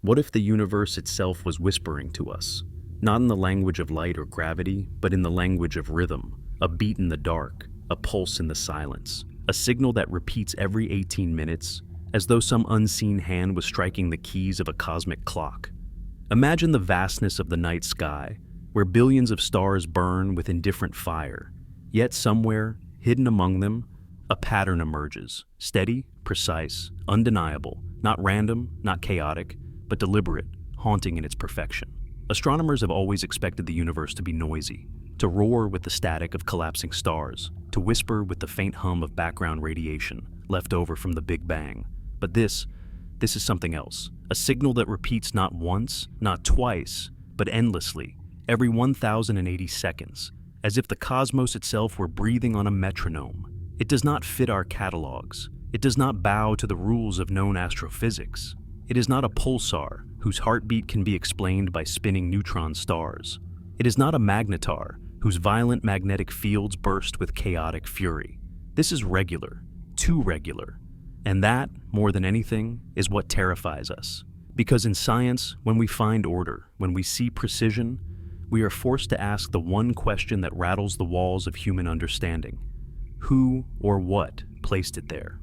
What if the universe itself was whispering to us? Not in the language of light or gravity, but in the language of rhythm, a beat in the dark, a pulse in the silence, a signal that repeats every 18 minutes, as though some unseen hand was striking the keys of a cosmic clock. Imagine the vastness of the night sky, where billions of stars burn with indifferent fire, yet somewhere, hidden among them, a pattern emerges, steady, precise, undeniable, not random, not chaotic, but deliberate, haunting in its perfection. Astronomers have always expected the universe to be noisy, to roar with the static of collapsing stars, to whisper with the faint hum of background radiation left over from the Big Bang. But this is something else, a signal that repeats not once, not twice, but endlessly, every 1,080 seconds, as if the cosmos itself were breathing on a metronome. It does not fit our catalogs. It does not bow to the rules of known astrophysics. It is not a pulsar whose heartbeat can be explained by spinning neutron stars. It is not a magnetar whose violent magnetic fields burst with chaotic fury. This is regular, too regular. And that, more than anything, is what terrifies us. Because in science, when we find order, when we see precision, we are forced to ask the one question that rattles the walls of human understanding. Who or what placed it there?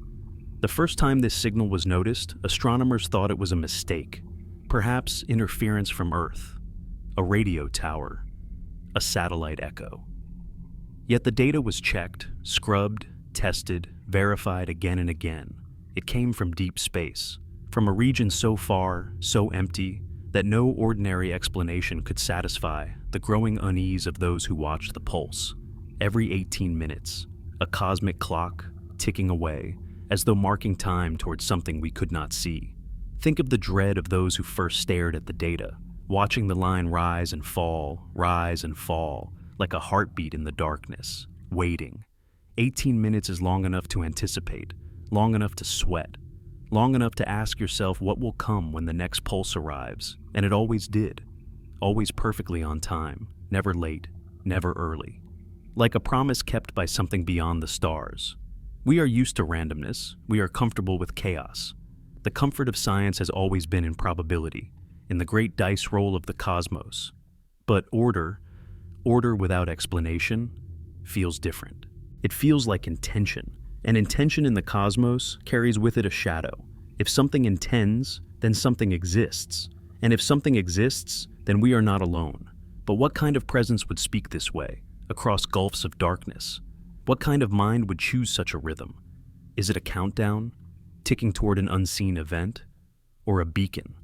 The first time this signal was noticed, astronomers thought it was a mistake, perhaps interference from Earth, a radio tower, a satellite echo. Yet the data was checked, scrubbed, tested, verified again and again. It came from deep space, from a region so far, so empty, that no ordinary explanation could satisfy the growing unease of those who watched the pulse. Every 18 minutes, a cosmic clock ticking away, as though marking time towards something we could not see. Think of the dread of those who first stared at the data, watching the line rise and fall, like a heartbeat in the darkness, waiting. 18 minutes is long enough to anticipate, long enough to sweat, long enough to ask yourself what will come when the next pulse arrives, and it always did. Always perfectly on time, never late, never early. Like a promise kept by something beyond the stars. We are used to randomness, we are comfortable with chaos. The comfort of science has always been in probability, in the great dice roll of the cosmos. But order without explanation, feels different. It feels like intention, and intention in the cosmos carries with it a shadow. If something intends, then something exists. And if something exists, then we are not alone. But what kind of presence would speak this way, across gulfs of darkness? What kind of mind would choose such a rhythm? Is it a countdown, ticking toward an unseen event? Or a beacon?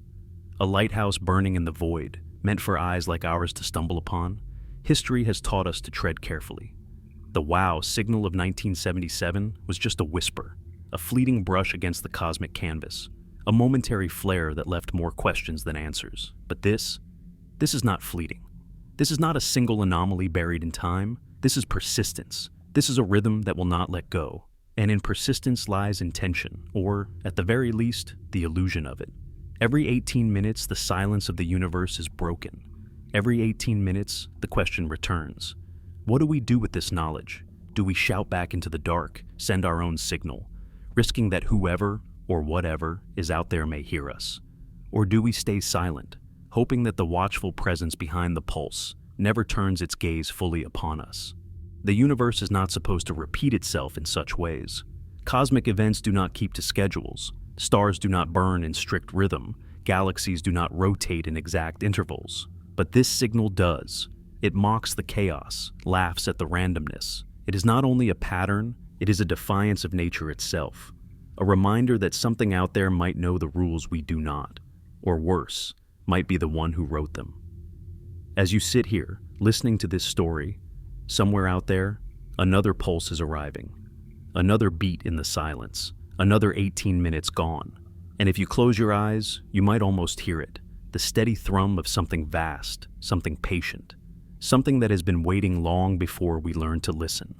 A lighthouse burning in the void, meant for eyes like ours to stumble upon? History has taught us to tread carefully. The wow signal of 1977 was just a whisper, a fleeting brush against the cosmic canvas, a momentary flare that left more questions than answers. But this is not fleeting. This is not a single anomaly buried in time. This is persistence. This is a rhythm that will not let go. And in persistence lies intention, or, at the very least, the illusion of it. Every 18 minutes, the silence of the universe is broken. Every 18 minutes, the question returns. What do we do with this knowledge? Do we shout back into the dark, send our own signal, risking that whoever or whatever is out there may hear us? Or do we stay silent, hoping that the watchful presence behind the pulse never turns its gaze fully upon us? The universe is not supposed to repeat itself in such ways. Cosmic events do not keep to schedules. Stars do not burn in strict rhythm. Galaxies do not rotate in exact intervals. But this signal does. It mocks the chaos, laughs at the randomness. It is not only a pattern, it is a defiance of nature itself. A reminder that something out there might know the rules we do not. Or worse, might be the one who wrote them. As you sit here, listening to this story, somewhere out there, another pulse is arriving. Another beat in the silence. Another 18 minutes gone. And if you close your eyes, you might almost hear it. The steady thrum of something vast, something patient. Something that has been waiting long before we learn to listen.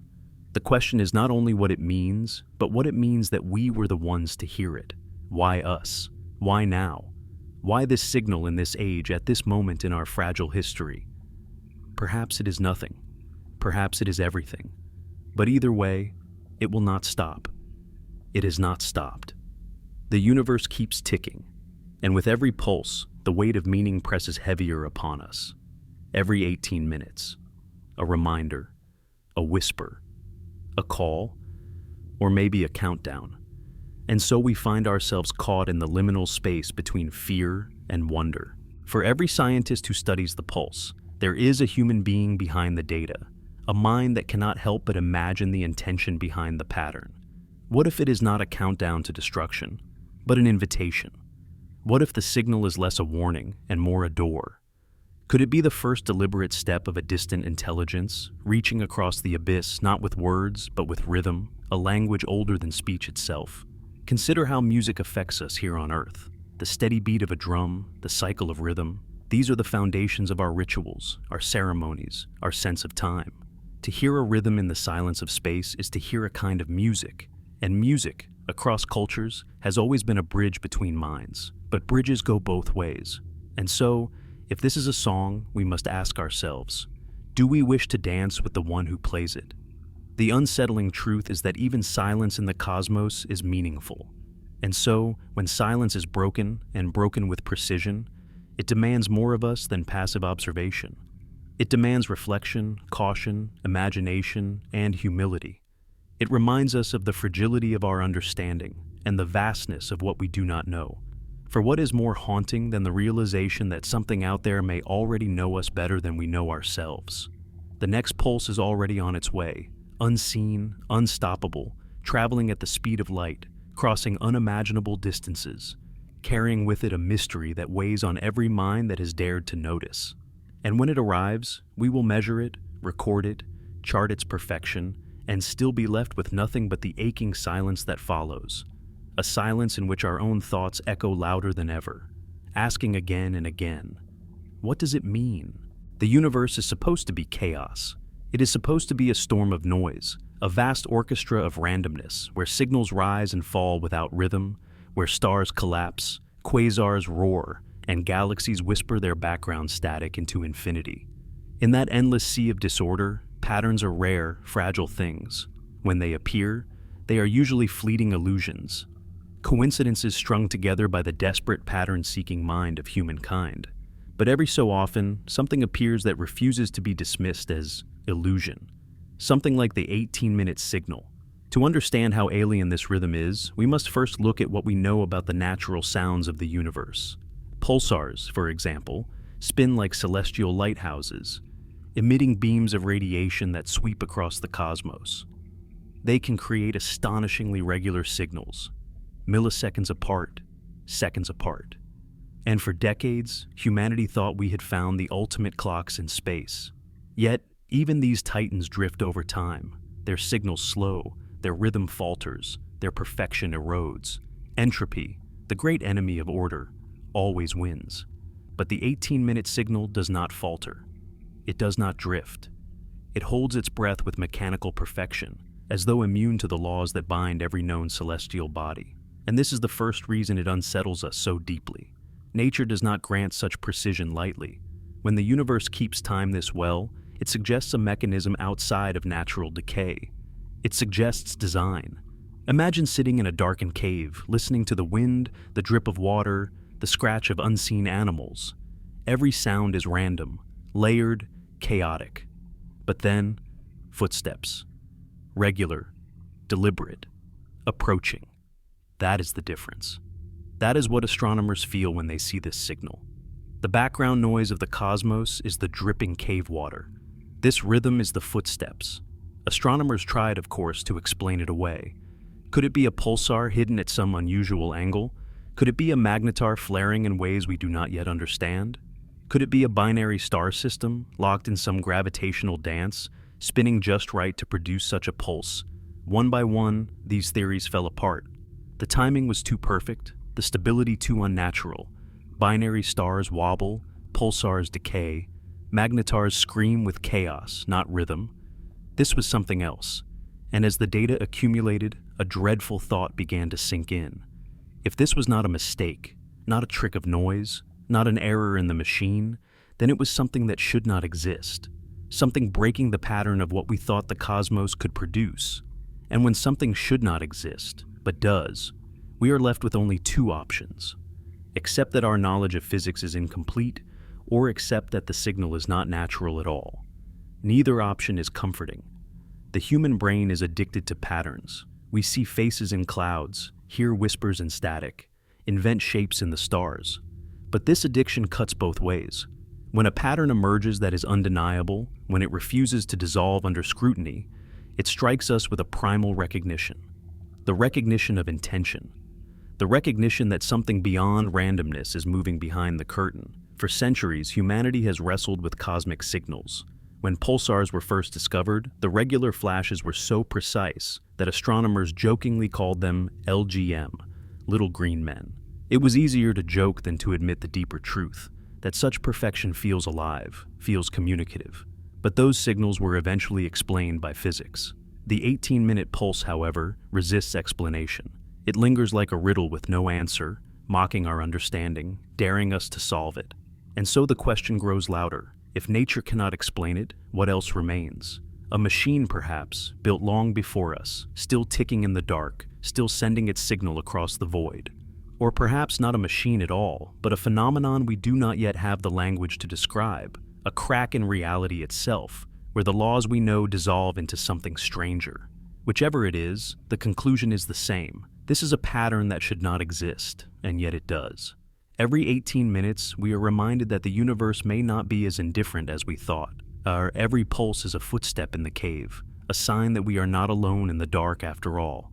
The question is not only what it means, but what it means that we were the ones to hear it. Why us? Why now? Why this signal in this age at this moment in our fragile history? Perhaps it is nothing. Perhaps it is everything. But either way, it will not stop. It has not stopped. The universe keeps ticking. And with every pulse, the weight of meaning presses heavier upon us. Every 18 minutes, a reminder, a whisper, a call, or maybe a countdown. And so we find ourselves caught in the liminal space between fear and wonder. For every scientist who studies the pulse, there is a human being behind the data, a mind that cannot help but imagine the intention behind the pattern. What if it is not a countdown to destruction, but an invitation? What if the signal is less a warning and more a door? Could it be the first deliberate step of a distant intelligence, reaching across the abyss not with words, but with rhythm, a language older than speech itself? Consider how music affects us here on Earth. The steady beat of a drum, the cycle of rhythm, these are the foundations of our rituals, our ceremonies, our sense of time. To hear a rhythm in the silence of space is to hear a kind of music, and music, across cultures, has always been a bridge between minds. But bridges go both ways. And so, if this is a song, we must ask ourselves, do we wish to dance with the one who plays it? The unsettling truth is that even silence in the cosmos is meaningful. And so, when silence is broken, and broken with precision, it demands more of us than passive observation. It demands reflection, caution, imagination, and humility. It reminds us of the fragility of our understanding and the vastness of what we do not know. For what is more haunting than the realization that something out there may already know us better than we know ourselves? The next pulse is already on its way, unseen, unstoppable, traveling at the speed of light, crossing unimaginable distances, carrying with it a mystery that weighs on every mind that has dared to notice. And when it arrives, we will measure it, record it, chart its perfection, and still be left with nothing but the aching silence that follows. A silence in which our own thoughts echo louder than ever, asking again and again, what does it mean? The universe is supposed to be chaos. It is supposed to be a storm of noise, a vast orchestra of randomness, where signals rise and fall without rhythm, where stars collapse, quasars roar, and galaxies whisper their background static into infinity. In that endless sea of disorder, patterns are rare, fragile things. When they appear, they are usually fleeting illusions, coincidences strung together by the desperate pattern-seeking mind of humankind. But every so often, something appears that refuses to be dismissed as illusion. Something like the 18-minute signal. To understand how alien this rhythm is, we must first look at what we know about the natural sounds of the universe. Pulsars, for example, spin like celestial lighthouses, emitting beams of radiation that sweep across the cosmos. They can create astonishingly regular signals, milliseconds apart, seconds apart. And for decades, humanity thought we had found the ultimate clocks in space. Yet, even these titans drift over time. Their signals slow, their rhythm falters, their perfection erodes. Entropy, the great enemy of order, always wins. But the 18-minute signal does not falter. It does not drift. It holds its breath with mechanical perfection, as though immune to the laws that bind every known celestial body. And this is the first reason it unsettles us so deeply. Nature does not grant such precision lightly. When the universe keeps time this well, it suggests a mechanism outside of natural decay. It suggests design. Imagine sitting in a darkened cave, listening to the wind, the drip of water, the scratch of unseen animals. Every sound is random, layered, chaotic. But then, footsteps. Regular, deliberate, approaching. That is the difference. That is what astronomers feel when they see this signal. The background noise of the cosmos is the dripping cave water. This rhythm is the footsteps. Astronomers tried, of course, to explain it away. Could it be a pulsar hidden at some unusual angle? Could it be a magnetar flaring in ways we do not yet understand? Could it be a binary star system, locked in some gravitational dance, spinning just right to produce such a pulse? One by one, these theories fell apart. The timing was too perfect, the stability too unnatural. Binary stars wobble, pulsars decay, magnetars scream with chaos, not rhythm. This was something else, and as the data accumulated, a dreadful thought began to sink in. If this was not a mistake, not a trick of noise, not an error in the machine, then it was something that should not exist, something breaking the pattern of what we thought the cosmos could produce. And when something should not exist, but does, we are left with only two options. Accept that our knowledge of physics is incomplete, or accept that the signal is not natural at all. Neither option is comforting. The human brain is addicted to patterns. We see faces in clouds, hear whispers in static, invent shapes in the stars. But this addiction cuts both ways. When a pattern emerges that is undeniable, when it refuses to dissolve under scrutiny, it strikes us with a primal recognition. The recognition of intention. The recognition that something beyond randomness is moving behind the curtain. For centuries, humanity has wrestled with cosmic signals. When pulsars were first discovered, the regular flashes were so precise that astronomers jokingly called them LGM, little green men. It was easier to joke than to admit the deeper truth, that such perfection feels alive, feels communicative. But those signals were eventually explained by physics. The 18-minute pulse, however, resists explanation. It lingers like a riddle with no answer, mocking our understanding, daring us to solve it. And so the question grows louder. If nature cannot explain it, what else remains? A machine, perhaps, built long before us, still ticking in the dark, still sending its signal across the void. Or perhaps not a machine at all, but a phenomenon we do not yet have the language to describe, a crack in reality itself, where the laws we know dissolve into something stranger. Whichever it is, the conclusion is the same. This is a pattern that should not exist, and yet it does. Every 18 minutes, we are reminded that the universe may not be as indifferent as we thought. Our every pulse is a footstep in the cave, a sign that we are not alone in the dark after all.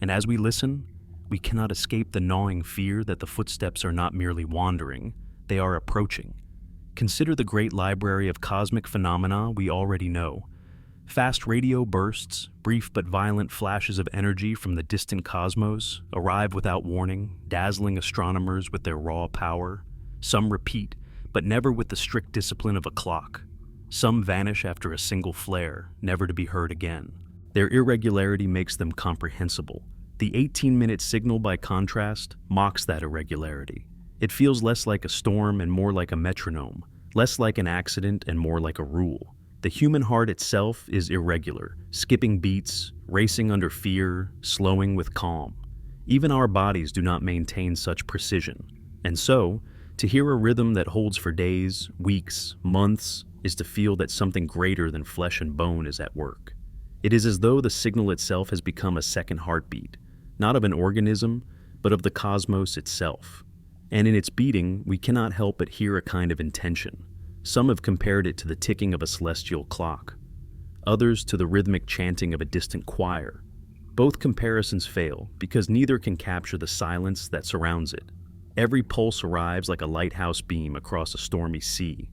And as we listen, we cannot escape the gnawing fear that the footsteps are not merely wandering, they are approaching. Consider the great library of cosmic phenomena we already know. Fast radio bursts, brief but violent flashes of energy from the distant cosmos, arrive without warning, dazzling astronomers with their raw power. Some repeat, but never with the strict discipline of a clock. Some vanish after a single flare, never to be heard again. Their irregularity makes them comprehensible. The 18-minute signal, by contrast, mocks that irregularity. It feels less like a storm and more like a metronome, less like an accident and more like a rule. The human heart itself is irregular, skipping beats, racing under fear, slowing with calm. Even our bodies do not maintain such precision. And so, to hear a rhythm that holds for days, weeks, months, is to feel that something greater than flesh and bone is at work. It is as though the signal itself has become a second heartbeat, not of an organism, but of the cosmos itself. And in its beating, we cannot help but hear a kind of intention. Some have compared it to the ticking of a celestial clock, others to the rhythmic chanting of a distant choir. Both comparisons fail because neither can capture the silence that surrounds it. Every pulse arrives like a lighthouse beam across a stormy sea,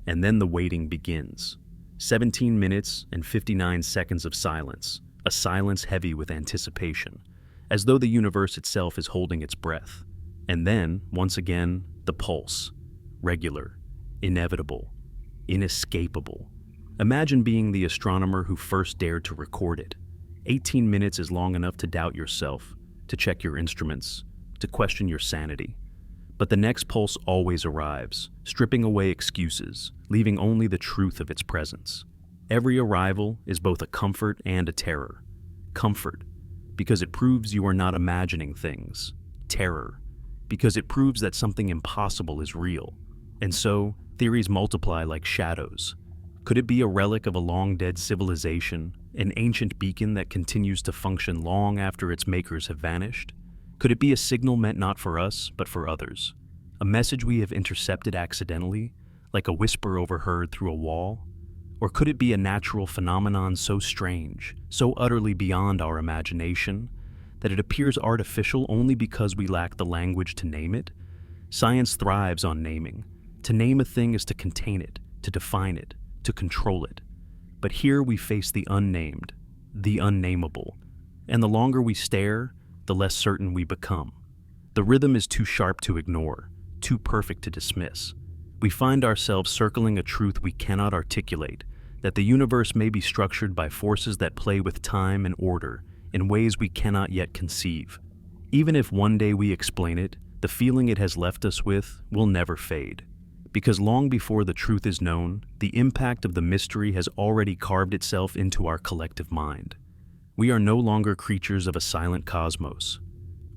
and then the waiting begins. 17 minutes and 59 seconds of silence, a silence heavy with anticipation, as though the universe itself is holding its breath. And then, once again, the pulse, regular, inevitable, inescapable. Imagine being the astronomer who first dared to record it. 18 minutes is long enough to doubt yourself, to check your instruments, to question your sanity. But the next pulse always arrives, stripping away excuses, leaving only the truth of its presence. Every arrival is both a comfort and a terror. Comfort, because it proves you are not imagining things. Terror, because it proves that something impossible is real. And so, theories multiply like shadows. Could it be a relic of a long-dead civilization, an ancient beacon that continues to function long after its makers have vanished? Could it be a signal meant not for us, but for others? A message we have intercepted accidentally, like a whisper overheard through a wall? Or could it be a natural phenomenon so strange, so utterly beyond our imagination, that it appears artificial only because we lack the language to name it? Science thrives on naming. To name a thing is to contain it, to define it, to control it. But here we face the unnamed, the unnameable, and the longer we stare, the less certain we become. The rhythm is too sharp to ignore, too perfect to dismiss. We find ourselves circling a truth we cannot articulate, that the universe may be structured by forces that play with time and order in ways we cannot yet conceive. Even if one day we explain it, the feeling it has left us with will never fade. Because long before the truth is known, the impact of the mystery has already carved itself into our collective mind. We are no longer creatures of a silent cosmos.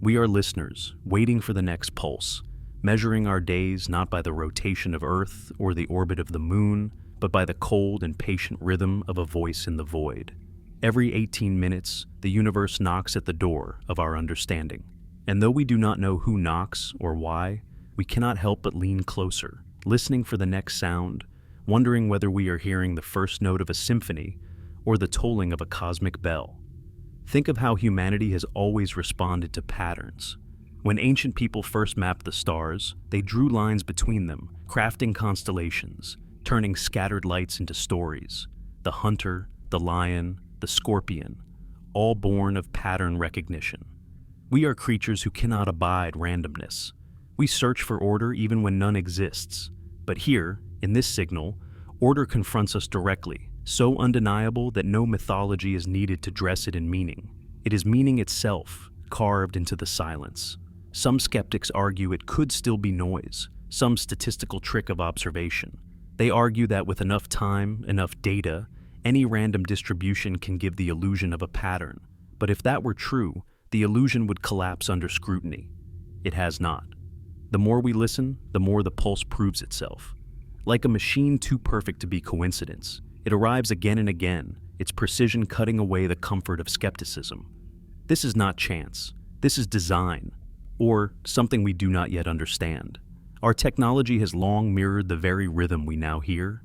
We are listeners, waiting for the next pulse, measuring our days not by the rotation of Earth or the orbit of the Moon, but by the cold and patient rhythm of a voice in the void. Every 18 minutes, the universe knocks at the door of our understanding. And though we do not know who knocks or why, we cannot help but lean closer, listening for the next sound, wondering whether we are hearing the first note of a symphony or the tolling of a cosmic bell. Think of how humanity has always responded to patterns. When ancient people first mapped the stars, they drew lines between them, crafting constellations, turning scattered lights into stories. The hunter, the lion, the scorpion, all born of pattern recognition. We are creatures who cannot abide randomness. We search for order even when none exists. But here, in this signal, order confronts us directly, so undeniable that no mythology is needed to dress it in meaning. It is meaning itself, carved into the silence. Some skeptics argue it could still be noise, some statistical trick of observation. They argue that with enough time, enough data, any random distribution can give the illusion of a pattern. But if that were true, the illusion would collapse under scrutiny. It has not. The more we listen, the more the pulse proves itself. Like a machine too perfect to be coincidence, it arrives again and again, its precision cutting away the comfort of skepticism. This is not chance. This is design, or something we do not yet understand. Our technology has long mirrored the very rhythm we now hear.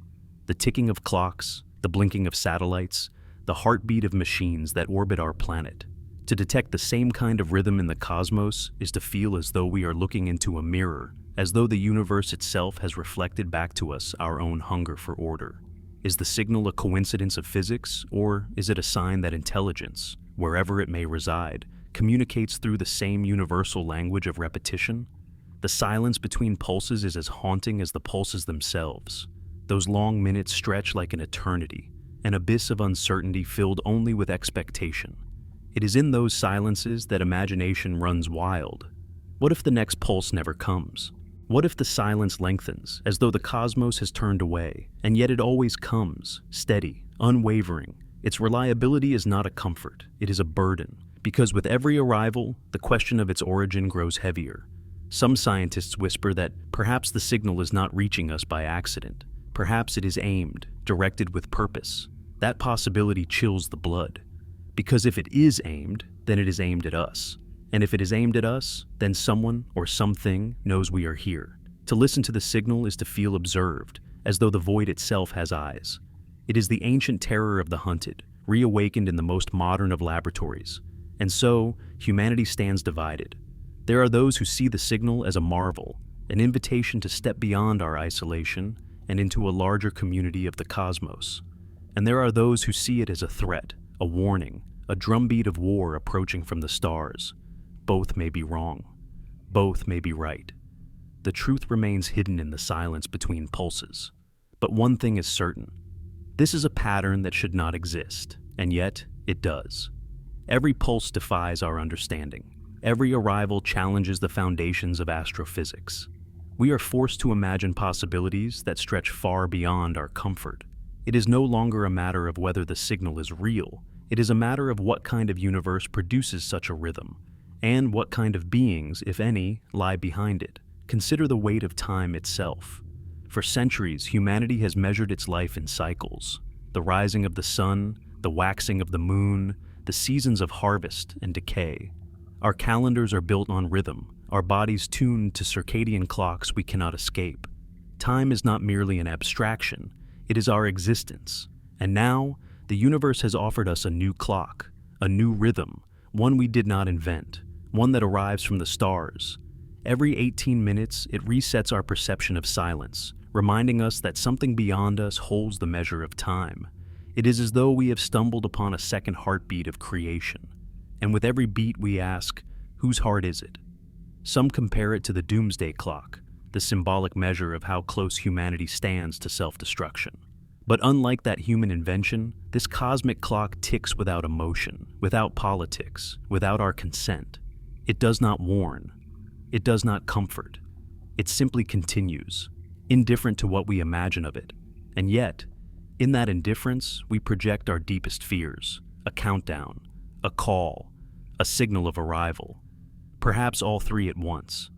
The ticking of clocks, the blinking of satellites, the heartbeat of machines that orbit our planet. To detect the same kind of rhythm in the cosmos is to feel as though we are looking into a mirror, as though the universe itself has reflected back to us our own hunger for order. Is the signal a coincidence of physics, or is it a sign that intelligence, wherever it may reside, communicates through the same universal language of repetition? The silence between pulses is as haunting as the pulses themselves. Those long minutes stretch like an eternity, an abyss of uncertainty filled only with expectation. It is in those silences that imagination runs wild. What if the next pulse never comes? What if the silence lengthens, as though the cosmos has turned away, and yet it always comes, steady, unwavering? Its reliability is not a comfort, it is a burden, because with every arrival, the question of its origin grows heavier. Some scientists whisper that perhaps the signal is not reaching us by accident. Perhaps it is aimed, directed with purpose. That possibility chills the blood. Because if it is aimed, then it is aimed at us. And if it is aimed at us, then someone or something knows we are here. To listen to the signal is to feel observed, as though the void itself has eyes. It is the ancient terror of the hunted, reawakened in the most modern of laboratories. And so, humanity stands divided. There are those who see the signal as a marvel, an invitation to step beyond our isolation and into a larger community of the cosmos. And there are those who see it as a threat, a warning, a drumbeat of war approaching from the stars. Both may be wrong. Both may be right. The truth remains hidden in the silence between pulses. But one thing is certain. This is a pattern that should not exist, and yet it does. Every pulse defies our understanding. Every arrival challenges the foundations of astrophysics. We are forced to imagine possibilities that stretch far beyond our comfort. It is no longer a matter of whether the signal is real. It is a matter of what kind of universe produces such a rhythm, and what kind of beings, if any, lie behind it. Consider the weight of time itself. For centuries, humanity has measured its life in cycles. The rising of the sun, the waxing of the moon, the seasons of harvest and decay. Our calendars are built on rhythm, our bodies tuned to circadian clocks we cannot escape. Time is not merely an abstraction, it is our existence. And now, the universe has offered us a new clock, a new rhythm, one we did not invent, one that arrives from the stars. Every 18 minutes, it resets our perception of silence, reminding us that something beyond us holds the measure of time. It is as though we have stumbled upon a second heartbeat of creation. And with every beat we ask, whose heart is it? Some compare it to the doomsday clock, the symbolic measure of how close humanity stands to self-destruction. But unlike that human invention, this cosmic clock ticks without emotion, without politics, without our consent. It does not warn. It does not comfort. It simply continues, indifferent to what we imagine of it. And yet, in that indifference, we project our deepest fears, a countdown, a call, a signal of arrival. Perhaps all three at once.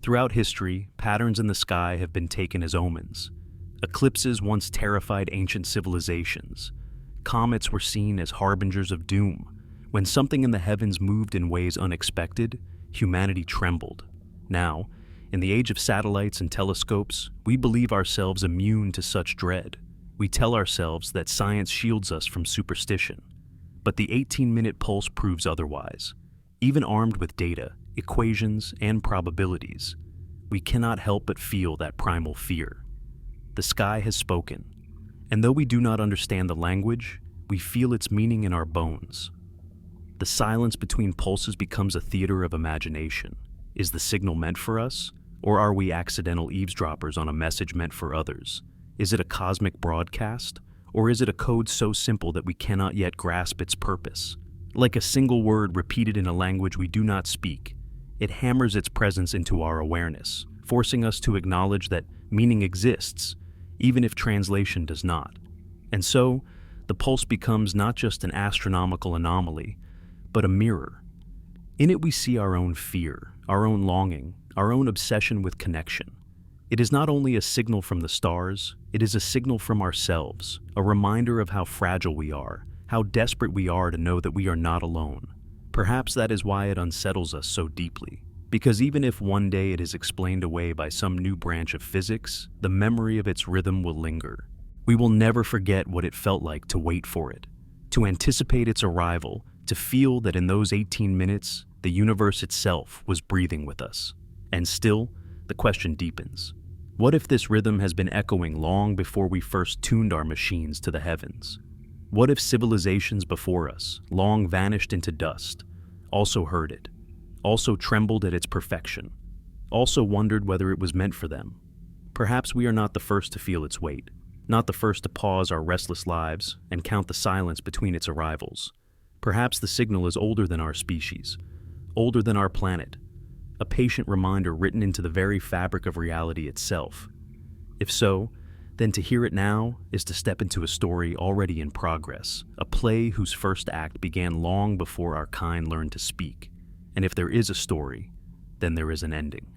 Throughout history, patterns in the sky have been taken as omens. Eclipses once terrified ancient civilizations. Comets were seen as harbingers of doom. When something in the heavens moved in ways unexpected, humanity trembled. Now, in the age of satellites and telescopes, we believe ourselves immune to such dread. We tell ourselves that science shields us from superstition. But the 18-minute pulse proves otherwise. Even armed with data, equations, and probabilities, we cannot help but feel that primal fear. The sky has spoken, and though we do not understand the language, we feel its meaning in our bones. The silence between pulses becomes a theater of imagination. Is the signal meant for us, or are we accidental eavesdroppers on a message meant for others? Is it a cosmic broadcast, or is it a code so simple that we cannot yet grasp its purpose? Like a single word repeated in a language we do not speak, it hammers its presence into our awareness, forcing us to acknowledge that meaning exists, even if translation does not. And so, the pulse becomes not just an astronomical anomaly, but a mirror. In it we see our own fear, our own longing, our own obsession with connection. It is not only a signal from the stars, it is a signal from ourselves, a reminder of how fragile we are, how desperate we are to know that we are not alone. Perhaps that is why it unsettles us so deeply. Because even if one day it is explained away by some new branch of physics, the memory of its rhythm will linger. We will never forget what it felt like to wait for it, to anticipate its arrival, to feel that in those 18 minutes, the universe itself was breathing with us. And still, the question deepens. What if this rhythm has been echoing long before we first tuned our machines to the heavens? What if civilizations before us, long vanished into dust, also heard it, also trembled at its perfection, also wondered whether it was meant for them? Perhaps we are not the first to feel its weight, not the first to pause our restless lives and count the silence between its arrivals. Perhaps the signal is older than our species, older than our planet, a patient reminder written into the very fabric of reality itself. If so, then to hear it now is to step into a story already in progress, a play whose first act began long before our kind learned to speak. And if there is a story, then there is an ending.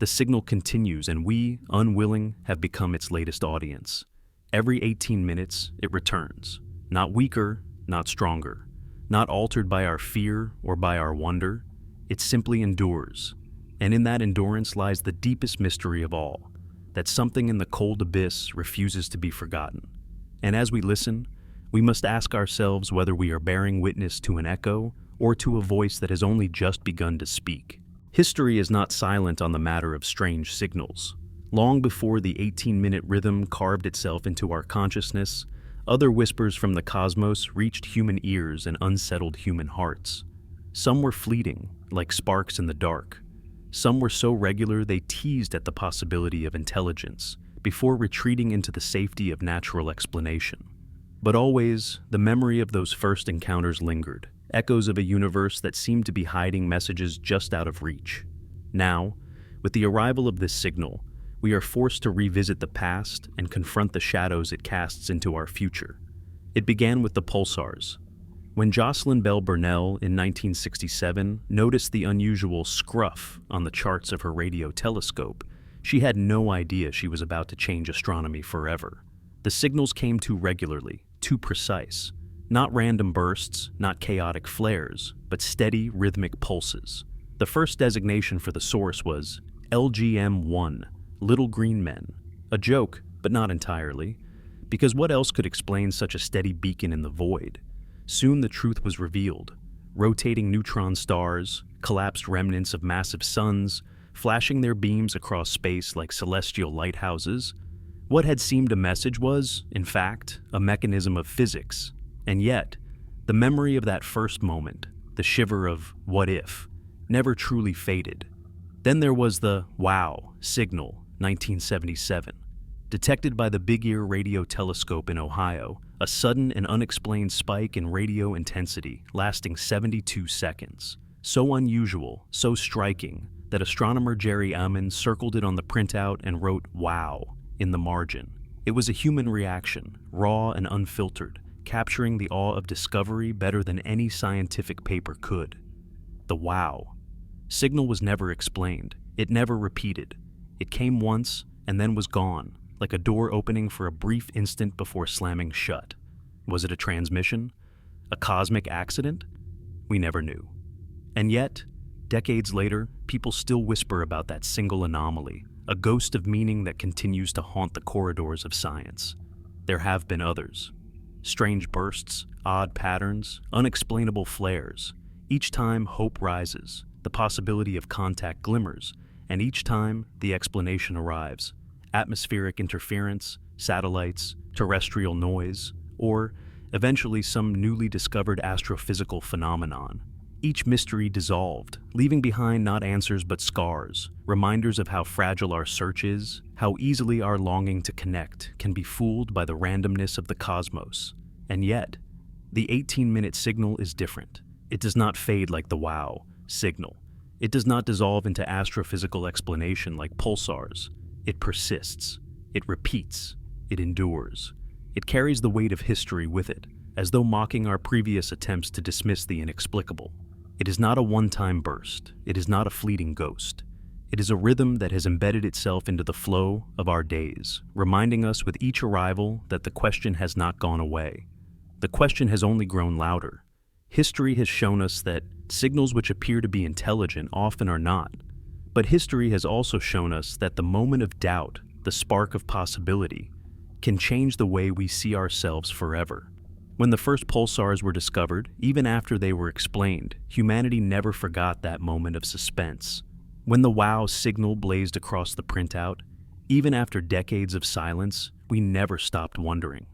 The signal continues, and we, unwilling, have become its latest audience. Every 18 minutes, it returns, not weaker, not stronger, not altered by our fear or by our wonder. It simply endures. And in that endurance lies the deepest mystery of all, that something in the cold abyss refuses to be forgotten. And as we listen, we must ask ourselves whether we are bearing witness to an echo or to a voice that has only just begun to speak. History is not silent on the matter of strange signals. Long before the 18-minute rhythm carved itself into our consciousness, other whispers from the cosmos reached human ears and unsettled human hearts. Some were fleeting, like sparks in the dark. Some were so regular they teased at the possibility of intelligence, before retreating into the safety of natural explanation. But always, the memory of those first encounters lingered, echoes of a universe that seemed to be hiding messages just out of reach. Now, with the arrival of this signal, we are forced to revisit the past and confront the shadows it casts into our future. It began with the pulsars. When Jocelyn Bell Burnell in 1967 noticed the unusual scruff on the charts of her radio telescope, she had no idea she was about to change astronomy forever. The signals came too regularly, too precise. Not random bursts, not chaotic flares, but steady, rhythmic pulses. The first designation for the source was LGM-1, Little Green Men. A joke, but not entirely, because what else could explain such a steady beacon in the void? Soon the truth was revealed. Rotating neutron stars, collapsed remnants of massive suns, flashing their beams across space like celestial lighthouses. What had seemed a message was, in fact, a mechanism of physics. And yet, the memory of that first moment, the shiver of what if, never truly faded. Then there was the WOW signal, 1977. Detected by the Big Ear radio telescope in Ohio, a sudden and unexplained spike in radio intensity lasting 72 seconds. So unusual, so striking, that astronomer Jerry Ullman circled it on the printout and wrote "Wow" in the margin. It was a human reaction, raw and unfiltered, capturing the awe of discovery better than any scientific paper could. The WOW signal was never explained. It never repeated. It came once and then was gone, like a door opening for a brief instant before slamming shut. Was it a transmission? A cosmic accident? We never knew. And yet, decades later, people still whisper about that single anomaly, a ghost of meaning that continues to haunt the corridors of science. There have been others. Strange bursts, odd patterns, unexplainable flares. Each time, hope rises, the possibility of contact glimmers, and each time, the explanation arrives. Atmospheric interference, satellites, terrestrial noise, or eventually some newly discovered astrophysical phenomenon. Each mystery dissolved, leaving behind not answers but scars, reminders of how fragile our search is, how easily our longing to connect can be fooled by the randomness of the cosmos. And yet, the 18-minute signal is different. It does not fade like the wow signal. It does not dissolve into astrophysical explanation like pulsars. It persists. It repeats. It endures. It carries the weight of history with it, as though mocking our previous attempts to dismiss the inexplicable. It is not a one-time burst. It is not a fleeting ghost. It is a rhythm that has embedded itself into the flow of our days, reminding us with each arrival that the question has not gone away. The question has only grown louder. History has shown us that signals which appear to be intelligent often are not. But history has also shown us that the moment of doubt, the spark of possibility, can change the way we see ourselves forever. When the first pulsars were discovered, even after they were explained, humanity never forgot that moment of suspense. When the wow signal blazed across the printout, even after decades of silence, we never stopped wondering.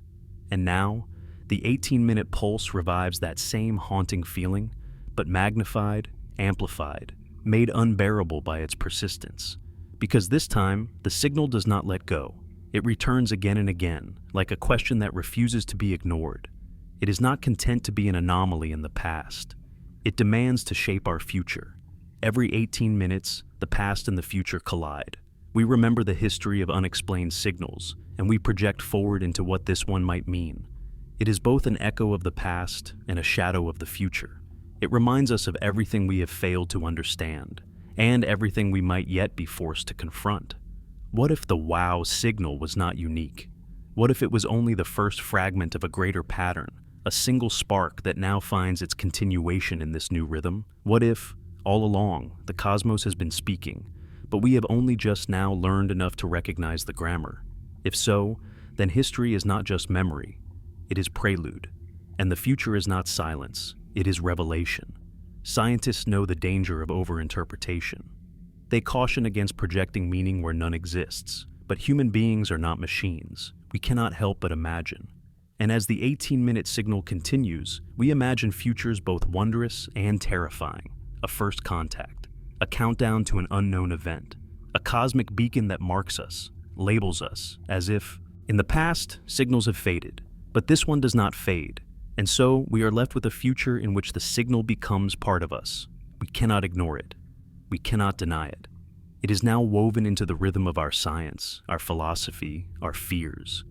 And now, the 18-minute pulse revives that same haunting feeling, but magnified, amplified, made unbearable by its persistence. Because this time, the signal does not let go. It returns again and again, like a question that refuses to be ignored. It is not content to be an anomaly in the past. It demands to shape our future. Every 18 minutes, the past and the future collide. We remember the history of unexplained signals, and we project forward into what this one might mean. It is both an echo of the past and a shadow of the future. It reminds us of everything we have failed to understand, and everything we might yet be forced to confront. What if the wow signal was not unique? What if it was only the first fragment of a greater pattern, a single spark that now finds its continuation in this new rhythm? What if, all along, the cosmos has been speaking, but we have only just now learned enough to recognize the grammar? If so, then history is not just memory, it is prelude. And the future is not silence, it is revelation. Scientists know the danger of overinterpretation. They caution against projecting meaning where none exists, but human beings are not machines. We cannot help but imagine. And as the 18-minute signal continues, we imagine futures both wondrous and terrifying. A first contact, a countdown to an unknown event, a cosmic beacon that marks us, labels us, as if, in the past, signals have faded, but this one does not fade. And so, we are left with a future in which the signal becomes part of us. We cannot ignore it. We cannot deny it. It is now woven into the rhythm of our science, our philosophy, our fears.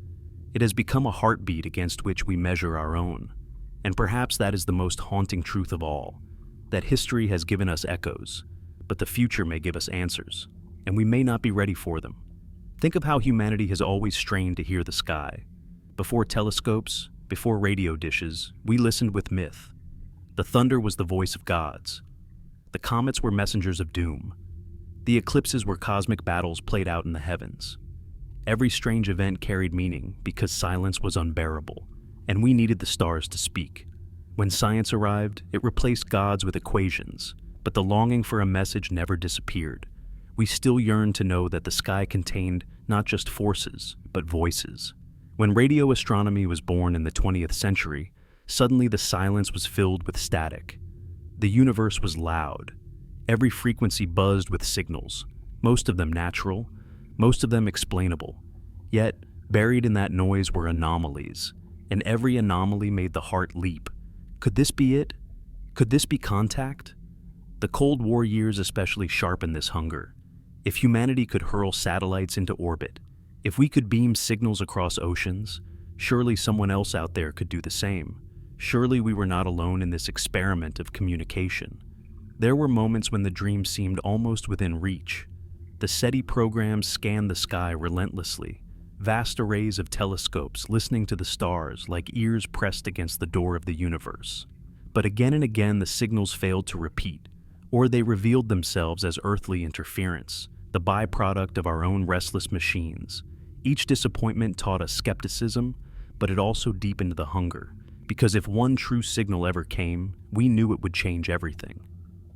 It has become a heartbeat against which we measure our own. And perhaps that is the most haunting truth of all, that history has given us echoes, but the future may give us answers, and we may not be ready for them. Think of how humanity has always strained to hear the sky. Before telescopes, before radio dishes, we listened with myth. The thunder was the voice of gods. The comets were messengers of doom. The eclipses were cosmic battles played out in the heavens. Every strange event carried meaning because silence was unbearable, and we needed the stars to speak. When science arrived, it replaced gods with equations, but the longing for a message never disappeared. We still yearned to know that the sky contained not just forces, but voices. When radio astronomy was born in the 20th century, suddenly the silence was filled with static. The universe was loud. Every frequency buzzed with signals, most of them natural, most of them explainable. Yet, buried in that noise were anomalies, and every anomaly made the heart leap. Could this be it? Could this be contact? The Cold War years especially sharpened this hunger. If humanity could hurl satellites into orbit, if we could beam signals across oceans, surely someone else out there could do the same. Surely we were not alone in this experiment of communication. There were moments when the dream seemed almost within reach, the SETI programs scanned the sky relentlessly, vast arrays of telescopes listening to the stars like ears pressed against the door of the universe. But again and again the signals failed to repeat, or they revealed themselves as earthly interference, the byproduct of our own restless machines. Each disappointment taught us skepticism, but it also deepened the hunger, because if one true signal ever came, we knew it would change everything.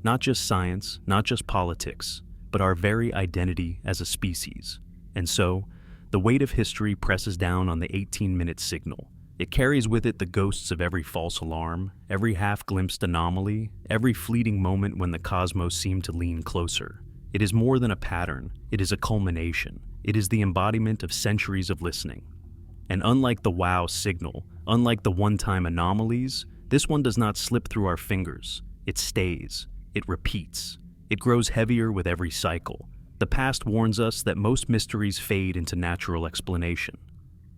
Not just science, not just politics, but our very identity as a species. And so, the weight of history presses down on the 18-minute signal. It carries with it the ghosts of every false alarm, every half-glimpsed anomaly, every fleeting moment when the cosmos seemed to lean closer. It is more than a pattern, it is a culmination. It is the embodiment of centuries of listening. And unlike the wow signal, unlike the one-time anomalies, this one does not slip through our fingers. It stays. It repeats. It grows heavier with every cycle. The past warns us that most mysteries fade into natural explanation.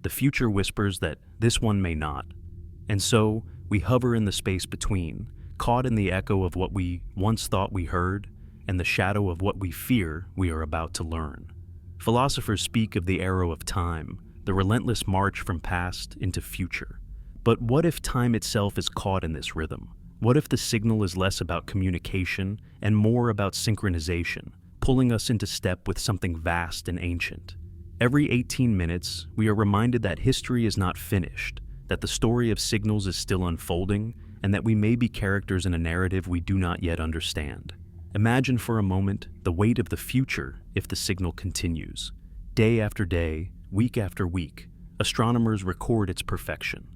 The future whispers that this one may not. And so, we hover in the space between, caught in the echo of what we once thought we heard, and the shadow of what we fear we are about to learn. Philosophers speak of the arrow of time, the relentless march from past into future. But what if time itself is caught in this rhythm? What if the signal is less about communication and more about synchronization, pulling us into step with something vast and ancient? Every 18 minutes, we are reminded that history is not finished, that the story of signals is still unfolding, and that we may be characters in a narrative we do not yet understand. Imagine for a moment the weight of the future if the signal continues. Day after day, week after week, astronomers record its perfection.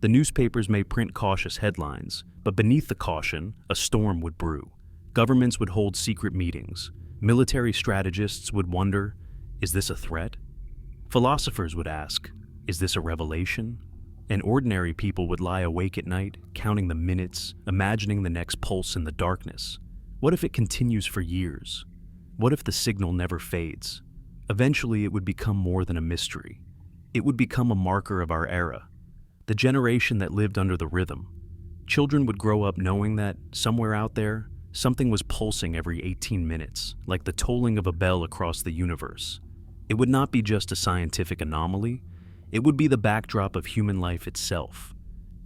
The newspapers may print cautious headlines, but beneath the caution, a storm would brew. Governments would hold secret meetings. Military strategists would wonder, is this a threat? Philosophers would ask, is this a revelation? And ordinary people would lie awake at night, counting the minutes, imagining the next pulse in the darkness. What if it continues for years? What if the signal never fades? Eventually, it would become more than a mystery. It would become a marker of our era, the generation that lived under the rhythm. Children would grow up knowing that, somewhere out there, something was pulsing every 18 minutes, like the tolling of a bell across the universe. It would not be just a scientific anomaly, it would be the backdrop of human life itself,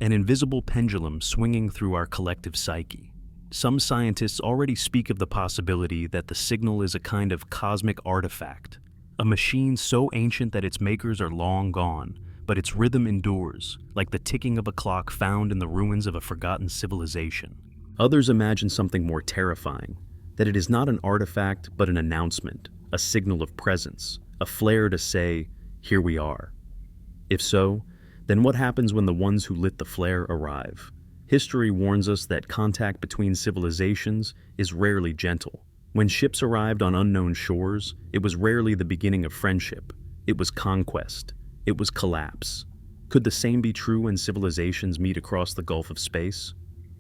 an invisible pendulum swinging through our collective psyche. Some scientists already speak of the possibility that the signal is a kind of cosmic artifact, a machine so ancient that its makers are long gone, but its rhythm endures, like the ticking of a clock found in the ruins of a forgotten civilization. Others imagine something more terrifying, that it is not an artifact but an announcement, a signal of presence, a flare to say, here we are. If so, then what happens when the ones who lit the flare arrive? History warns us that contact between civilizations is rarely gentle. When ships arrived on unknown shores, it was rarely the beginning of friendship. It was conquest. It was collapse. Could the same be true when civilizations meet across the gulf of space?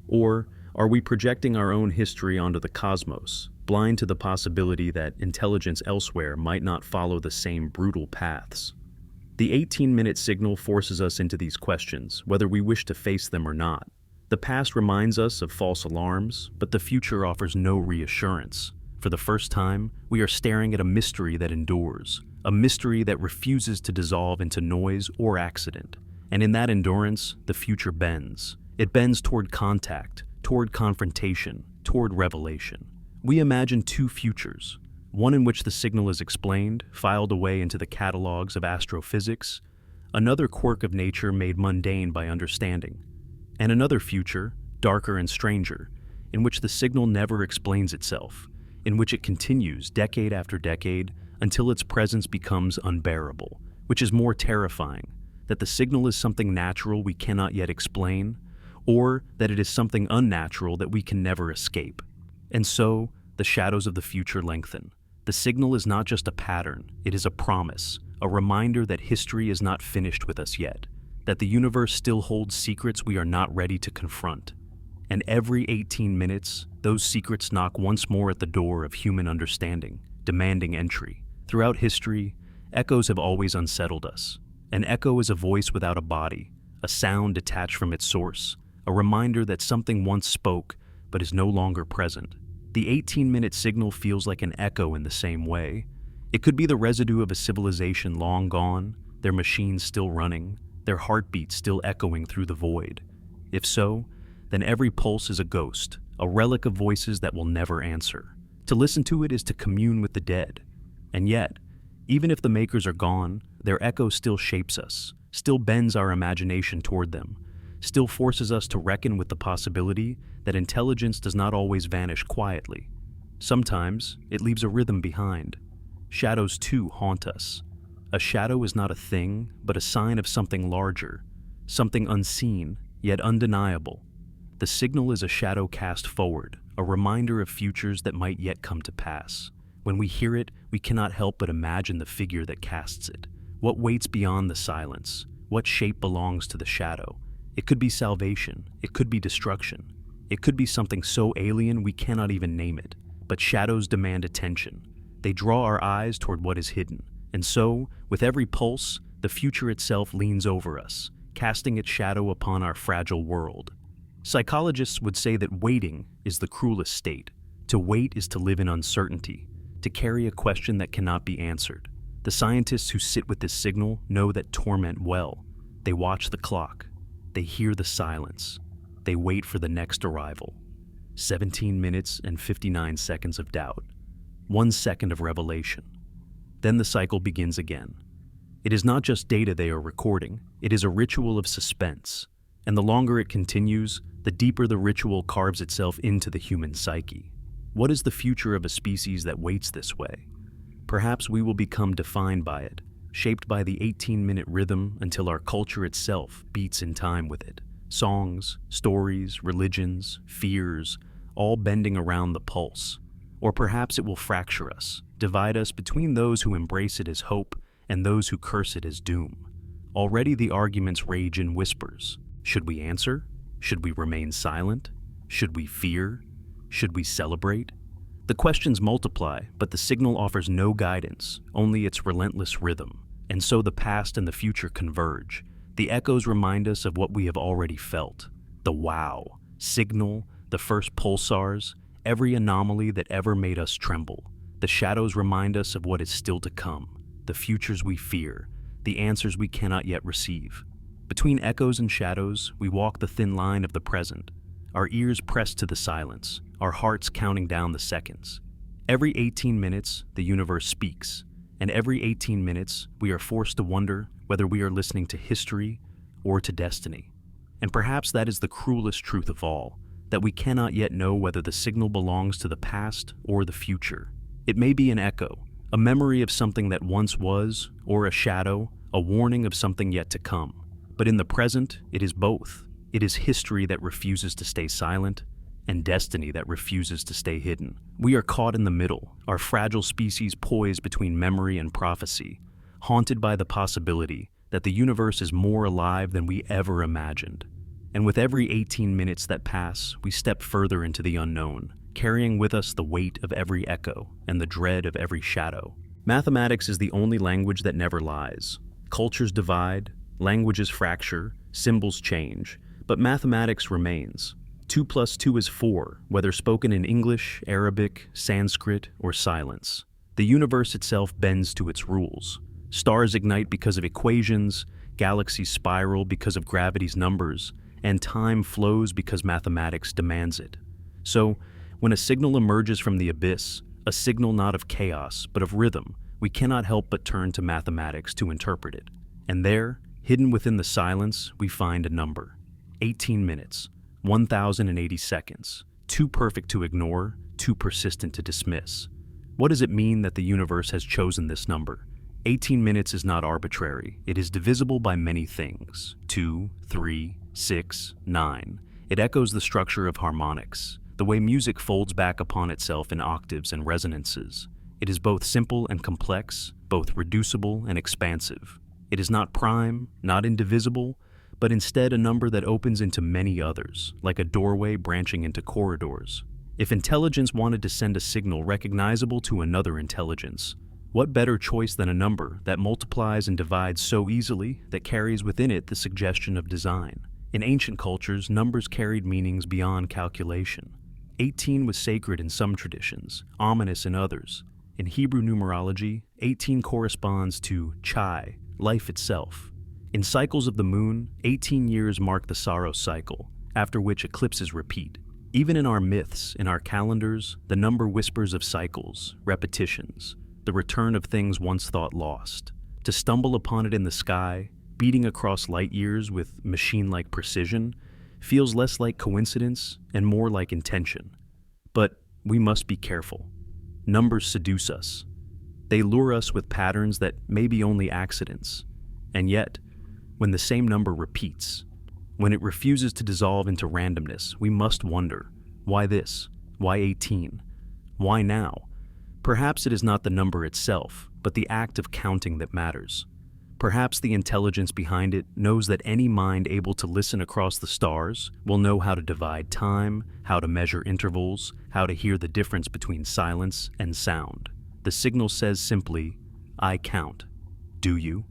Or are we projecting our own history onto the cosmos, blind to the possibility that intelligence elsewhere might not follow the same brutal paths? The 18-minute signal forces us into these questions, whether we wish to face them or not. The past reminds us of false alarms, but the future offers no reassurance. For the first time, we are staring at a mystery that endures, a mystery that refuses to dissolve into noise or accident. And in that endurance, the future bends. It bends toward contact, toward confrontation, toward revelation. We imagine two futures, one in which the signal is explained, filed away into the catalogs of astrophysics, another quirk of nature made mundane by understanding, and another future, darker and stranger, in which the signal never explains itself, in which it continues decade after decade until its presence becomes unbearable, which is more terrifying, that the signal is something natural we cannot yet explain, or that it is something unnatural that we can never escape. And so, the shadows of the future lengthen. The signal is not just a pattern, it is a promise, a reminder that history is not finished with us yet, that the universe still holds secrets we are not ready to confront. And every 18 minutes, those secrets knock once more at the door of human understanding, demanding entry. Throughout history, echoes have always unsettled us. An echo is a voice without a body, a sound detached from its source, a reminder that something once spoke but is no longer present. The 18-minute signal feels like an echo in the same way. It could be the residue of a civilization long gone, their machines still running, their heartbeat still echoing through the void. If so, then every pulse is a ghost, a relic of voices that will never answer. To listen to it is to commune with the dead. And yet, even if the makers are gone, their echo still shapes us, still bends our imagination toward them, still forces us to reckon with the possibility that intelligence does not always vanish quietly. Sometimes, it leaves a rhythm behind. Shadows too haunt us. A shadow is not a thing, but a sign of something larger, something unseen, yet undeniable. The signal is a shadow cast forward, a reminder of futures that might yet come to pass. When we hear it, we cannot help but imagine the figure that casts it. What waits beyond the silence? What shape belongs to the shadow? It could be salvation, it could be destruction, it could be something so alien we cannot even name it. But shadows demand attention. They draw our eyes toward what is hidden. And so, with every pulse, the future itself leans over us, casting its shadow upon our fragile world. Psychologists would say that waiting is the cruelest state. To wait is to live in uncertainty, to carry a question that cannot be answered. The scientists who sit with this signal know that torment well. They watch the clock. They hear the silence. They wait for the next arrival. 17 minutes and 59 seconds of doubt. 1 second of revelation. Then the cycle begins again. It is not just data they are recording, it is a ritual of suspense. And the longer it continues, the deeper the ritual carves itself into the human psyche. What is the future of a species that waits this way? Perhaps we will become defined by it, shaped by the 18-minute rhythm until our culture itself beats in time with it. Songs, stories, religions, fears, all bending around the pulse. Or perhaps it will fracture us, divide us between those who embrace it as hope and those who curse it as doom. Already the arguments rage in whispers. Should we answer? Should we remain silent? Should we fear? Should we celebrate? The questions multiply, but the signal offers no guidance, only its relentless rhythm. And so the past and the future converge. The echoes remind us of what we have already felt. The wow, signal, the first pulsars, every anomaly that ever made us tremble. The shadows remind us of what is still to come, the futures we fear, the answers we cannot yet receive. Between echoes and shadows, we walk the thin line of the present, our ears pressed to the silence, our hearts counting down the seconds. Every 18 minutes, the universe speaks, and every 18 minutes, we are forced to wonder whether we are listening to history or to destiny. And perhaps that is the cruelest truth of all, that we cannot yet know whether the signal belongs to the past or the future. It may be an echo, a memory of something that once was, or a shadow, a warning of something yet to come. But in the present, it is both. It is history that refuses to stay silent, and destiny that refuses to stay hidden. We are caught in the middle, our fragile species poised between memory and prophecy, haunted by the possibility that the universe is more alive than we ever imagined. And with every 18 minutes that pass, we step further into the unknown, carrying with us the weight of every echo and the dread of every shadow. Mathematics is the only language that never lies. Cultures divide, languages fracture, symbols change, but mathematics remains. 2 plus 2 is 4, whether spoken in English, Arabic, Sanskrit, or silence. The universe itself bends to its rules. Stars ignite because of equations, galaxies spiral because of gravity's numbers, and time flows because mathematics demands it. So, when a signal emerges from the abyss, a signal not of chaos, but of rhythm, we cannot help but turn to mathematics to interpret it. And there, hidden within the silence, we find a number. 18 minutes, 1,080 seconds, too perfect to ignore, too persistent to dismiss. What does it mean that the universe has chosen this number? 18 minutes is not arbitrary. It is divisible by many things. 2, 3, 6, 9. It echoes the structure of harmonics, the way music folds back upon itself in octaves and resonances. It is both simple and complex, both reducible and expansive. It is not prime, not indivisible, but instead a number that opens into many others, like a doorway branching into corridors. If intelligence wanted to send a signal recognizable to another intelligence, what better choice than a number that multiplies and divides so easily that carries within it the suggestion of design? In ancient cultures, numbers carried meanings beyond calculation. 18 was sacred in some traditions, ominous in others. In Hebrew numerology, 18 corresponds to Chai, life itself. In cycles of the moon, 18 years mark the Saros cycle, after which eclipses repeat. Even in our myths, in our calendars, the number whispers of cycles, repetitions, the return of things once thought lost. To stumble upon it in the sky, beating across light years with machine-like precision, feels less like coincidence and more like intention. But we must be careful. Numbers seduce us. They lure us with patterns that may be only accidents. And yet, when the same number repeats, when it refuses to dissolve into randomness, we must wonder, why this? Why 18? Why now? Perhaps it is not the number itself, but the act of counting that matters. Perhaps the intelligence behind it knows that any mind able to listen across the stars will know how to divide time, how to measure intervals, how to hear the difference between silence and sound. The signal says simply, I count. Do you?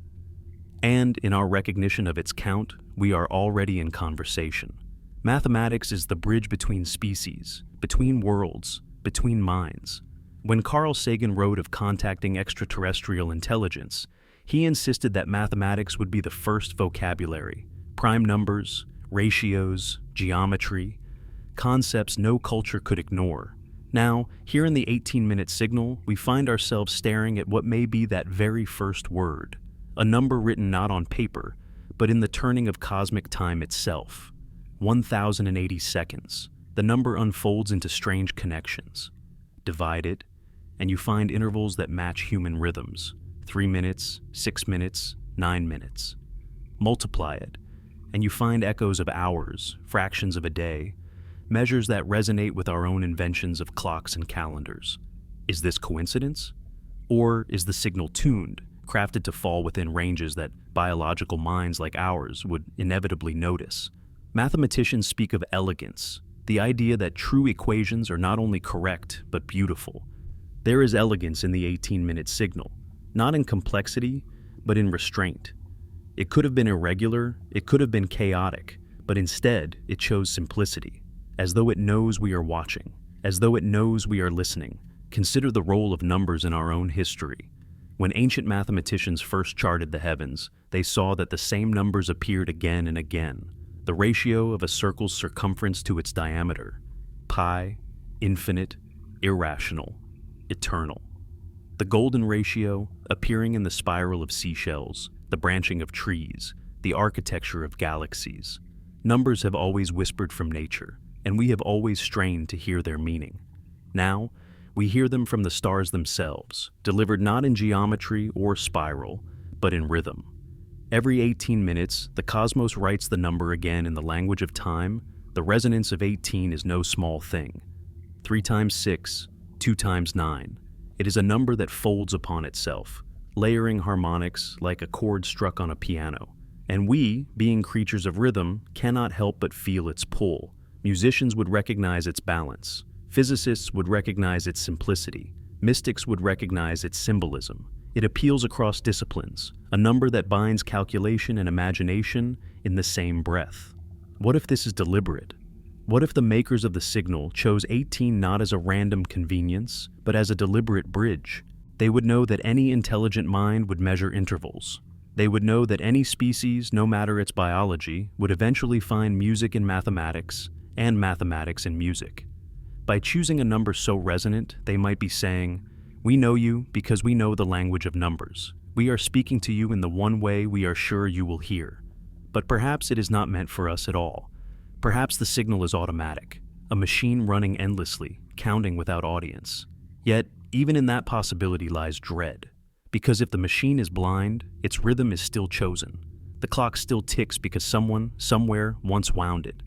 And in our recognition of its count, we are already in conversation. Mathematics is the bridge between species, between worlds, between minds. When Carl Sagan wrote of contacting extraterrestrial intelligence, he insisted that mathematics would be the first vocabulary, prime numbers, ratios, geometry, concepts no culture could ignore. Now, here in the 18-minute signal, we find ourselves staring at what may be that very first word, a number written not on paper, but in the turning of cosmic time itself. 1,080 seconds. The number unfolds into strange connections. Divide it, and you find intervals that match human rhythms. 3 minutes, 6 minutes, 9 minutes. Multiply it, and you find echoes of hours, fractions of a day, measures that resonate with our own inventions of clocks and calendars. Is this coincidence? Or is the signal tuned, crafted to fall within ranges that biological minds like ours would inevitably notice? Mathematicians speak of elegance, the idea that true equations are not only correct, but beautiful. There is elegance in the 18-minute signal, not in complexity, but in restraint. It could have been irregular, it could have been chaotic, but instead it chose simplicity, as though it knows we are watching, as though it knows we are listening. Consider the role of numbers in our own history. When ancient mathematicians first charted the heavens, they saw that the same numbers appeared again and again. The ratio of a circle's circumference to its diameter. Pi, infinite, irrational, eternal. The golden ratio, appearing in the spiral of seashells, the branching of trees, the architecture of galaxies. Numbers have always whispered from nature, and we have always strained to hear their meaning. Now, we hear them from the stars themselves, delivered not in geometry or spiral, but in rhythm. Every 18 minutes, the cosmos writes the number again in the language of time. The resonance of 18 is no small thing. 3 times 6, 2 times 9. It is a number that folds upon itself, layering harmonics like a chord struck on a piano. And we, being creatures of rhythm, cannot help but feel its pull. Musicians would recognize its balance. Physicists would recognize its simplicity. Mystics would recognize its symbolism. It appeals across disciplines, a number that binds calculation and imagination in the same breath. What if this is deliberate? What if the makers of the signal chose 18 not as a random convenience, but as a deliberate bridge? They would know that any intelligent mind would measure intervals. They would know that any species, no matter its biology, would eventually find music in mathematics and mathematics in music. By choosing a number so resonant, they might be saying, "We know you because we know the language of numbers. We are speaking to you in the one way we are sure you will hear." But perhaps it is not meant for us at all. Perhaps the signal is automatic, a machine running endlessly, counting without audience. Yet, even in that possibility lies dread. Because if the machine is blind, its rhythm is still chosen. The clock still ticks because someone, somewhere, once wound it.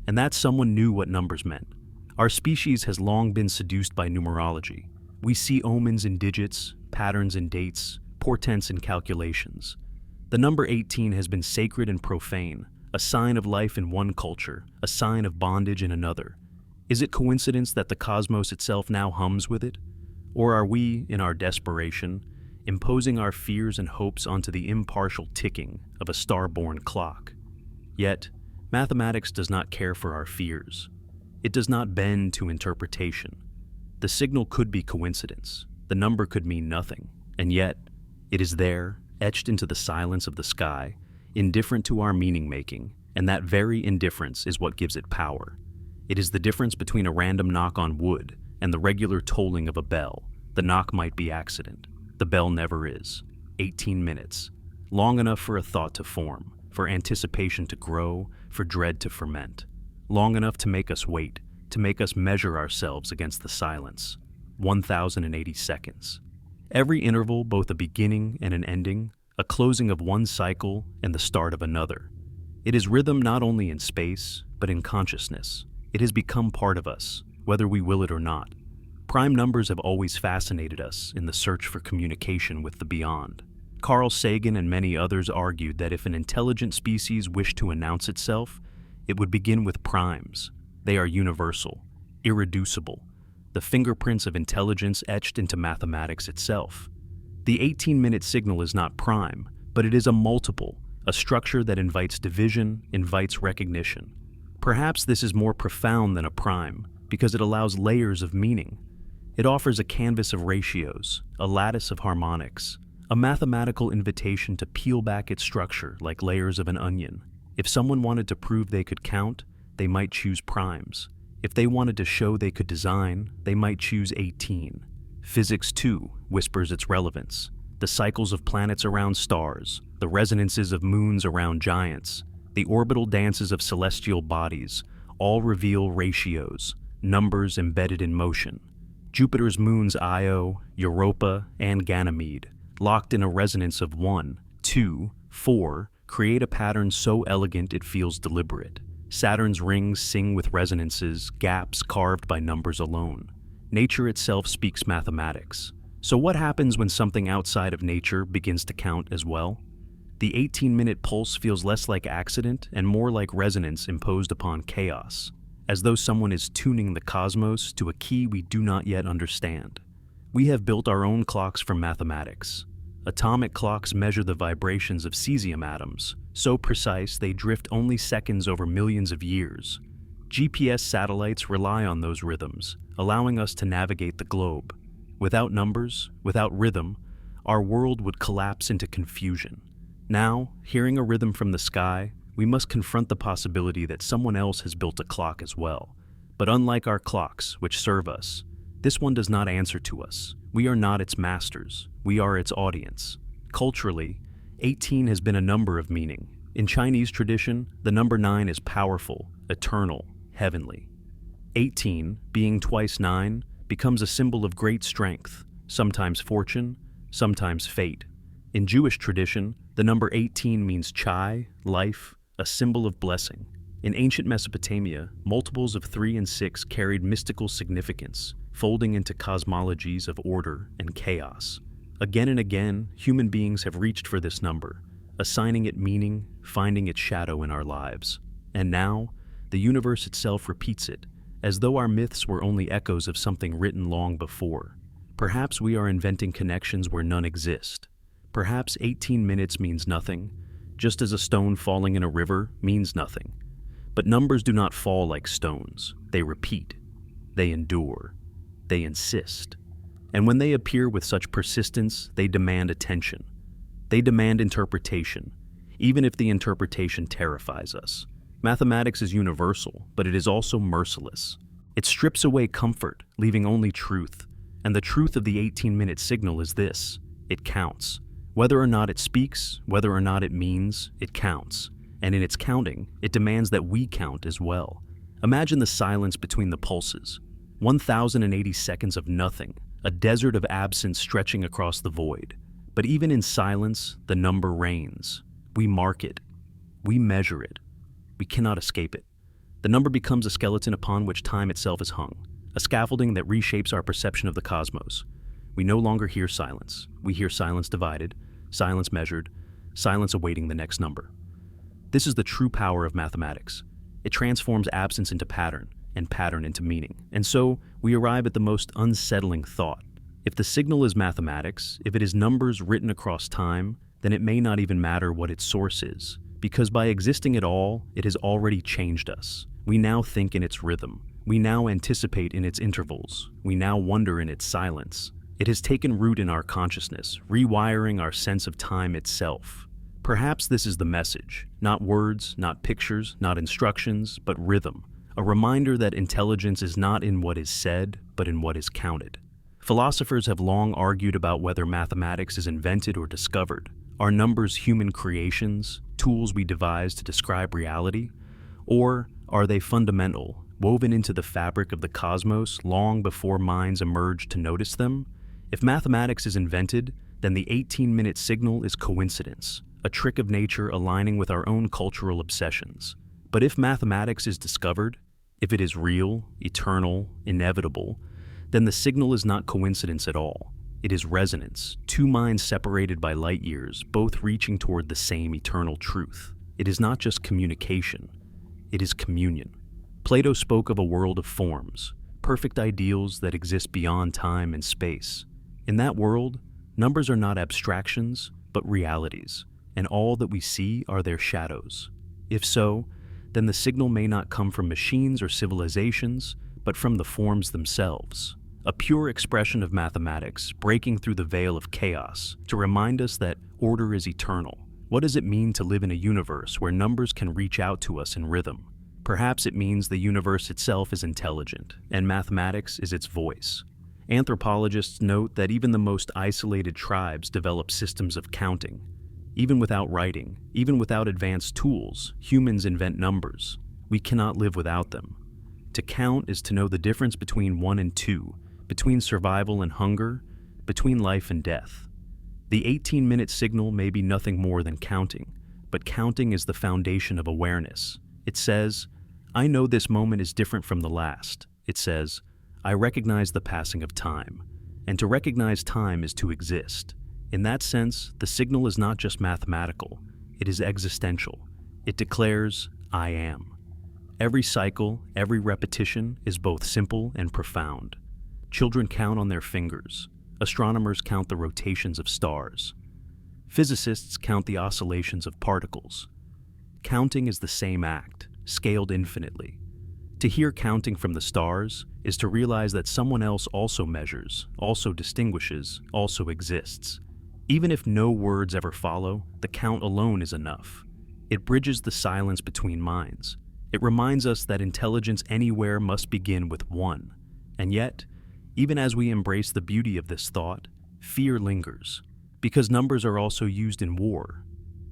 And that someone knew what numbers meant. Our species has long been seduced by numerology. We see omens in digits, patterns in dates, portents in calculations. The number 18 has been sacred and profane, a sign of life in one culture, a sign of bondage in another. Is it coincidence that the cosmos itself now hums with it? Or are we, in our desperation, imposing our fears and hopes onto the impartial ticking of a star-born clock? Yet, mathematics does not care for our fears. It does not bend to interpretation. The signal could be coincidence. The number could mean nothing. And yet, it is there, etched into the silence of the sky, indifferent to our meaning-making, and that very indifference is what gives it power. It is the difference between a random knock on wood and the regular tolling of a bell. The knock might be accident. The bell never is. 18 minutes. Long enough for a thought to form, for anticipation to grow, for dread to ferment. Long enough to make us wait, to make us measure ourselves against the silence. 1,080 seconds. Every interval, both a beginning and an ending, a closing of one cycle and the start of another. It is rhythm not only in space, but in consciousness. It has become part of us, whether we will it or not. Prime numbers have always fascinated us in the search for communication with the beyond. Carl Sagan and many others argued that if an intelligent species wished to announce itself, it would begin with primes. They are universal, irreducible, the fingerprints of intelligence etched into mathematics itself. The 18-minute signal is not prime, but it is a multiple, a structure that invites division, invites recognition. Perhaps this is more profound than a prime, because it allows layers of meaning. It offers a canvas of ratios, a lattice of harmonics, a mathematical invitation to peel back its structure like layers of an onion. If someone wanted to prove they could count, they might choose primes. If they wanted to show they could design, they might choose 18. Physics, too, whispers its relevance. The cycles of planets around stars, the resonances of moons around giants, the orbital dances of celestial bodies, all reveal ratios, numbers embedded in motion. Jupiter's moons Io, Europa, and Ganymede, locked in a resonance of 1, 2, 4, create a pattern so elegant it feels deliberate. Saturn's rings sing with resonances, gaps carved by numbers alone. Nature itself speaks mathematics. So what happens when something outside of nature begins to count as well? The 18-minute pulse feels less like accident and more like resonance imposed upon chaos, as though someone is tuning the cosmos to a key we do not yet understand. We have built our own clocks from mathematics. Atomic clocks measure the vibrations of cesium atoms, so precise they drift only seconds over millions of years. GPS satellites rely on those rhythms, allowing us to navigate the globe. Without numbers, without rhythm, our world would collapse into confusion. Now, hearing a rhythm from the sky, we must confront the possibility that someone else has built a clock as well. But unlike our clocks, which serve us, this one does not answer to us. We are not its masters. We are its audience. Culturally, 18 has been a number of meaning. In Chinese tradition, the number 9 is powerful, eternal, heavenly. 18, being twice 9, becomes a symbol of great strength, sometimes fortune, sometimes fate. In Jewish tradition, the number 18 means chai, life, a symbol of blessing. In ancient Mesopotamia, multiples of 3 and 6 carried mystical significance, folding into cosmologies of order and chaos. Again and again, human beings have reached for this number, assigning it meaning, finding its shadow in our lives. And now, the universe itself repeats it, as though our myths were only echoes of something written long before. Perhaps we are inventing connections where none exist. Perhaps 18 minutes means nothing, just as a stone falling in a river means nothing. But numbers do not fall like stones. They repeat. They endure. They insist. And when they appear with such persistence, they demand attention. They demand interpretation, even if the interpretation terrifies us. Mathematics is universal, but it is also merciless. It strips away comfort, leaving only truth. And the truth of the 18-minute signal is this: it counts. Whether or not it speaks, whether or not it means, it counts. And in its counting, it demands that we count as well. Imagine the silence between the pulses. 1,080 seconds of nothing, a desert of absence stretching across the void. But even in silence, the number reigns. We mark it. We measure it. We cannot escape it. The number becomes a skeleton upon which time itself is hung, a scaffolding that reshapes our perception of the cosmos. We no longer hear silence. We hear silence divided, silence measured, silence awaiting the next number. This is the true power of mathematics. It transforms absence into pattern, and pattern into meaning. And so, we arrive at the most unsettling thought. If the signal is mathematics, if it is numbers written across time, then it may not even matter what its source is, because by existing at all, it has already changed us. We now think in its rhythm. We now anticipate in its intervals. We now wonder in its silence. It has taken root in our consciousness, rewiring our sense of time itself. Perhaps this is the message. Not words, not pictures, not instructions, but rhythm. A reminder that intelligence is not in what is said, but in what is counted. Philosophers have long argued about whether mathematics is invented or discovered. Are numbers human creations, tools we devise to describe reality? Or are they fundamental, woven into the fabric of the cosmos long before minds emerged to notice them? If mathematics is invented, then the 18-minute signal is coincidence, a trick of nature aligning with our own cultural obsessions. But if mathematics is discovered, if it is real, eternal, inevitable, then the signal is not coincidence at all. It is resonance, two minds separated by light years, both reaching toward the same eternal truth. It is not just communication, it is communion. Plato spoke of a world of forms, perfect ideals that exist beyond time and space. In that world, numbers are not abstractions, but realities, and all that we see are their shadows. If so, then the signal may not come from machines or civilizations, but from the forms themselves. A pure expression of mathematics breaking through the veil of chaos to remind us that order is eternal. What does it mean to live in a universe where numbers can reach out to us in rhythm? Perhaps it means the universe itself is intelligent, and mathematics is its voice. Anthropologists note that even the most isolated tribes develop systems of counting. Even without writing, even without advanced tools, humans invent numbers. We cannot live without them. To count is to know the difference between 1 and 2, between survival and hunger, between life and death. The 18-minute signal may be nothing more than counting, but counting is the foundation of awareness. It says, I know this moment is different from the last. It says, I recognize the passing of time. And to recognize time is to exist. In that sense, the signal is not just mathematical, it is existential. It declares, I am. Every cycle, every repetition is both simple and profound. Children count on their fingers. Astronomers count the rotations of stars. Physicists count the oscillations of particles. Counting is the same act, scaled infinitely. To hear counting from the stars is to realize that someone else also measures, also distinguishes, also exists. Even if no words ever follow, the count alone is enough. It bridges the silence between minds. It reminds us that intelligence anywhere must begin with one. And yet, even as we embrace the beauty of this thought, fear lingers. Because numbers are also used in war.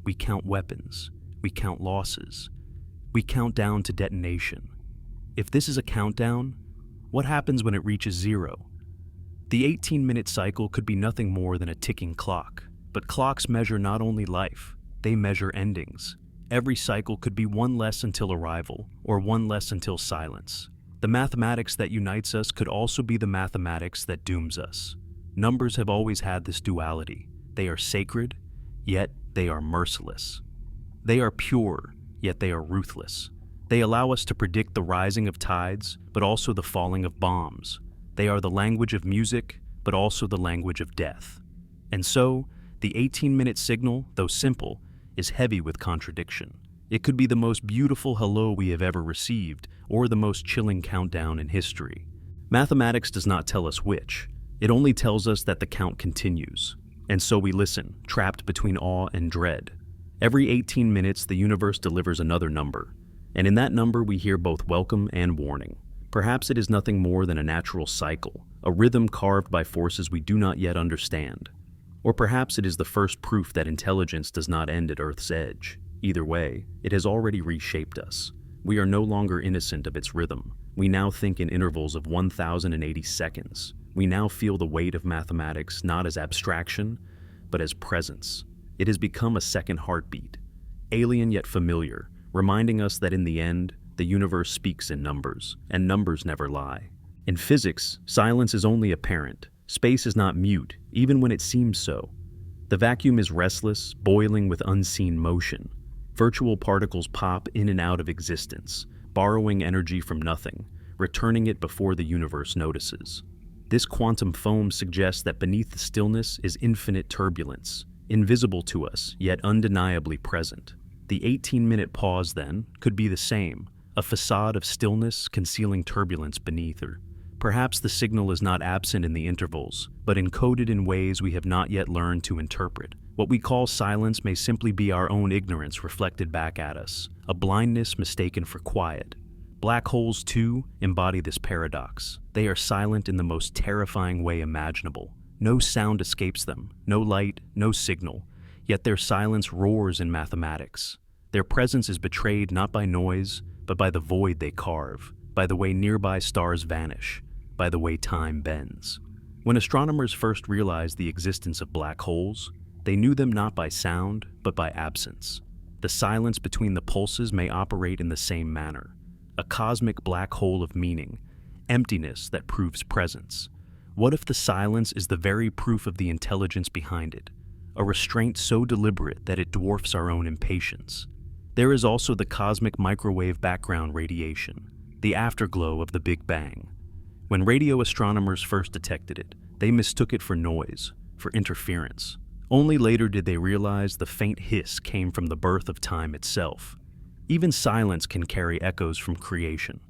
We count weapons. We count losses. We count down to detonation. If this is a countdown, what happens when it reaches 0? The 18-minute cycle could be nothing more than a ticking clock. But clocks measure not only life, they measure endings. Every cycle could be one less until arrival, or one less until silence. The mathematics that unites us could also be the mathematics that dooms us. Numbers have always had this duality. They are sacred, yet they are merciless. They are pure, yet they are ruthless. They allow us to predict the rising of tides, but also the falling of bombs. They are the language of music, but also the language of death. And so, the 18-minute signal, though simple, is heavy with contradiction. It could be the most beautiful hello we have ever received, or the most chilling countdown in history. Mathematics does not tell us which. It only tells us that the count continues. And so we listen, trapped between awe and dread. Every 18 minutes, the universe delivers another number. And in that number, we hear both welcome and warning. Perhaps it is nothing more than a natural cycle, a rhythm carved by forces we do not yet understand. Or perhaps it is the first proof that intelligence does not end at Earth's edge. Either way, it has already reshaped us. We are no longer innocent of its rhythm. We now think in intervals of 1,080 seconds. We now feel the weight of mathematics not as abstraction, but as presence. It has become a second heartbeat, alien yet familiar, reminding us that in the end, the universe speaks in numbers, and numbers never lie. In physics, silence is only apparent. Space is not mute, even when it seems so. The vacuum is restless, boiling with unseen motion. Virtual particles pop in and out of existence, borrowing energy from nothing, returning it before the universe notices. This quantum foam suggests that beneath the stillness is infinite turbulence, invisible to us, yet undeniably present. The 18-minute pause, then, could be the same, a facade of stillness concealing turbulence beneath her. Perhaps the signal is not absent in the intervals, but encoded in ways we have not yet learned to interpret. What we call silence may simply be our own ignorance reflected back at us, a blindness mistaken for quiet. Black holes, too, embody this paradox. They are silent in the most terrifying way imaginable. No sound escapes them, no light, no signal, yet their silence roars in mathematics. Their presence is betrayed not by noise, but by the void they carve, by the way nearby stars vanish, by the way time bends. When astronomers first realized the existence of black holes, they knew them not by sound, but by absence. The silence between the pulses may operate in the same manner, a cosmic black hole of meaning, emptiness that proves presence. What if the silence is the very proof of the intelligence behind it, a restraint so deliberate that it dwarfs our own impatience? There is also the cosmic microwave background radiation, the afterglow of the Big Bang. When radio astronomers first detected it, they mistook it for noise, for interference. Only later did they realize the faint hiss came from the birth of time itself. Even silence can carry echoes from creation.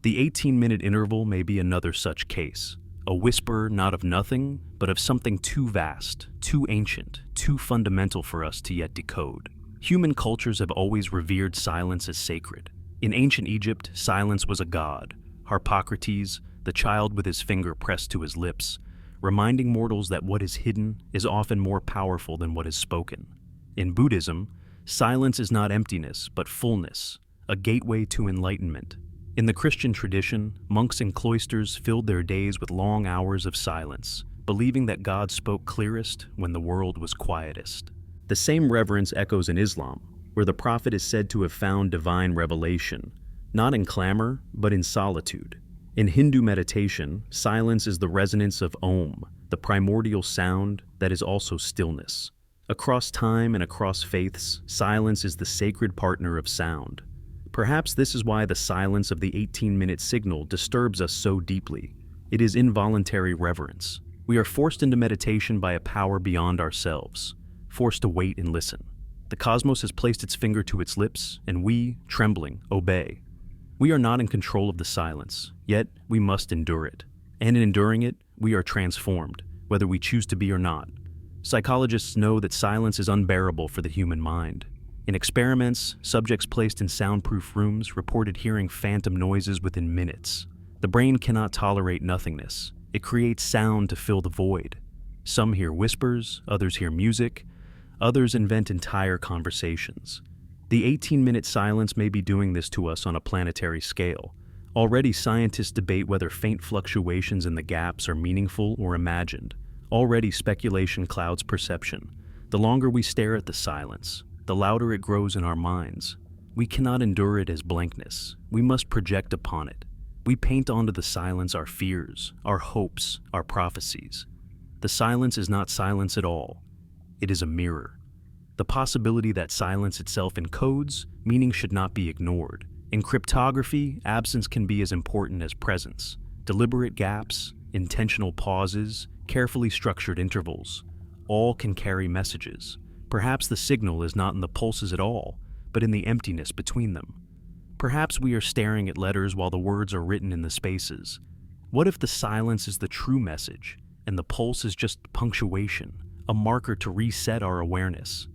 The 18-minute interval may be another such case, a whisper not of nothing, but of something too vast, too ancient, too fundamental for us to yet decode. Human cultures have always revered silence as sacred. In ancient Egypt, silence was a god. Harpocrates, the child with his finger pressed to his lips, reminding mortals that what is hidden is often more powerful than what is spoken. In Buddhism, silence is not emptiness, but fullness, a gateway to enlightenment. In the Christian tradition, monks in cloisters filled their days with long hours of silence, believing that God spoke clearest when the world was quietest. The same reverence echoes in Islam, where the prophet is said to have found divine revelation, not in clamor, but in solitude. In Hindu meditation, silence is the resonance of Om, the primordial sound that is also stillness. Across time and across faiths, silence is the sacred partner of sound. Perhaps this is why the silence of the 18-minute signal disturbs us so deeply. It is involuntary reverence. We are forced into meditation by a power beyond ourselves, forced to wait and listen. The cosmos has placed its finger to its lips, and we, trembling, obey. We are not in control of the silence, yet we must endure it. And in enduring it, we are transformed, whether we choose to be or not. Psychologists know that silence is unbearable for the human mind. In experiments, subjects placed in soundproof rooms reported hearing phantom noises within minutes. The brain cannot tolerate nothingness. It creates sound to fill the void. Some hear whispers, others hear music, others invent entire conversations. The 18-minute silence may be doing this to us on a planetary scale. Already scientists debate whether faint fluctuations in the gaps are meaningful or imagined. Already speculation clouds perception. The longer we stare at the silence, the louder it grows in our minds. We cannot endure it as blankness. We must project upon it. We paint onto the silence our fears, our hopes, our prophecies. The silence is not silence at all. It is a mirror. The possibility that silence itself encodes meaning should not be ignored. In cryptography, absence can be as important as presence. Deliberate gaps, intentional pauses, carefully structured intervals, all can carry messages. Perhaps the signal is not in the pulses at all, but in the emptiness between them. Perhaps we are staring at letters while the words are written in the spaces. What if the silence is the true message, and the pulse is just punctuation, a marker to reset our awareness?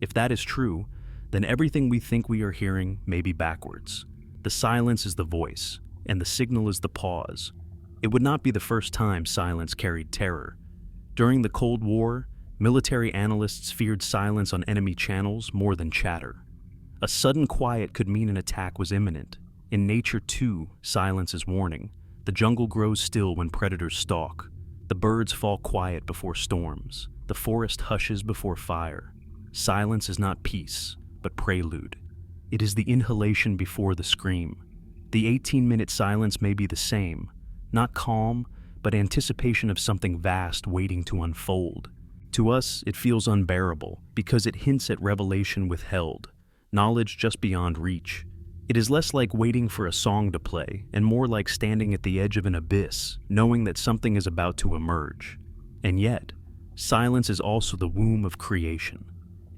If that is true, then everything we think we are hearing may be backwards. The silence is the voice, and the signal is the pause. It would not be the first time silence carried terror. During the Cold War, military analysts feared silence on enemy channels more than chatter. A sudden quiet could mean an attack was imminent. In nature, too, silence is warning. The jungle grows still when predators stalk. The birds fall quiet before storms. The forest hushes before fire. Silence is not peace, but prelude. It is the inhalation before the scream. The 18-minute silence may be the same, not calm, but anticipation of something vast waiting to unfold. To us, it feels unbearable because it hints at revelation withheld, knowledge just beyond reach. It is less like waiting for a song to play and more like standing at the edge of an abyss, knowing that something is about to emerge. And yet, silence is also the womb of creation.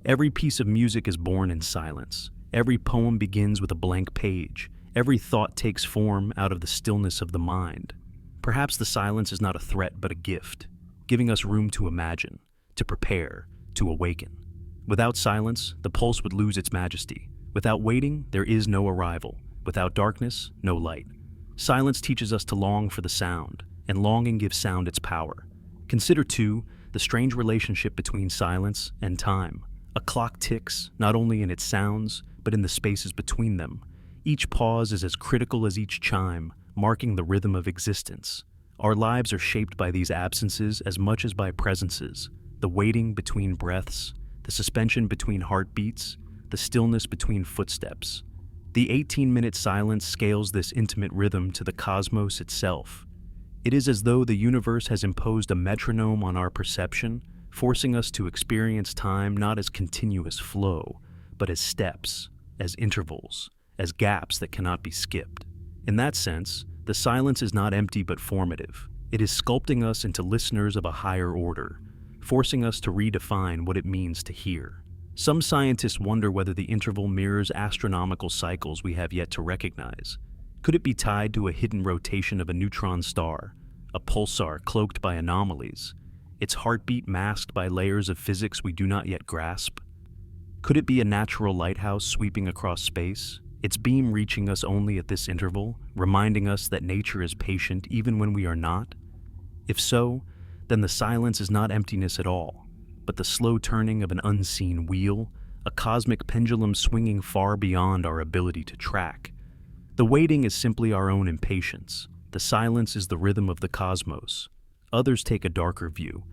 Every piece of music is born in silence. Every poem begins with a blank page. Every thought takes form out of the stillness of the mind. Perhaps the silence is not a threat but a gift, giving us room to imagine, to prepare, to awaken. Without silence, the pulse would lose its majesty. Without waiting, there is no arrival. Without darkness, no light. Silence teaches us to long for the sound, and longing gives sound its power. Consider, too, the strange relationship between silence and time. A clock ticks, not only in its sounds, but in the spaces between them. Each pause is as critical as each chime, marking the rhythm of existence. Our lives are shaped by these absences as much as by presences. The waiting between breaths, the suspension between heartbeats, the stillness between footsteps. The 18-minute silence scales this intimate rhythm to the cosmos itself. It is as though the universe has imposed a metronome on our perception, forcing us to experience time not as continuous flow, but as steps, as intervals, as gaps that cannot be skipped. In that sense, the silence is not empty but formative. It is sculpting us into listeners of a higher order, forcing us to redefine what it means to hear. Some scientists wonder whether the interval mirrors astronomical cycles we have yet to recognize. Could it be tied to a hidden rotation of a neutron star, a pulsar cloaked by anomalies, its heartbeat masked by layers of physics we do not yet grasp? Could it be a natural lighthouse sweeping across space, its beam reaching us only at this interval, reminding us that nature is patient even when we are not? If so, then the silence is not emptiness at all, but the slow turning of an unseen wheel, a cosmic pendulum swinging far beyond our ability to track. The waiting is simply our own impatience. The silence is the rhythm of the cosmos. Others take a darker view.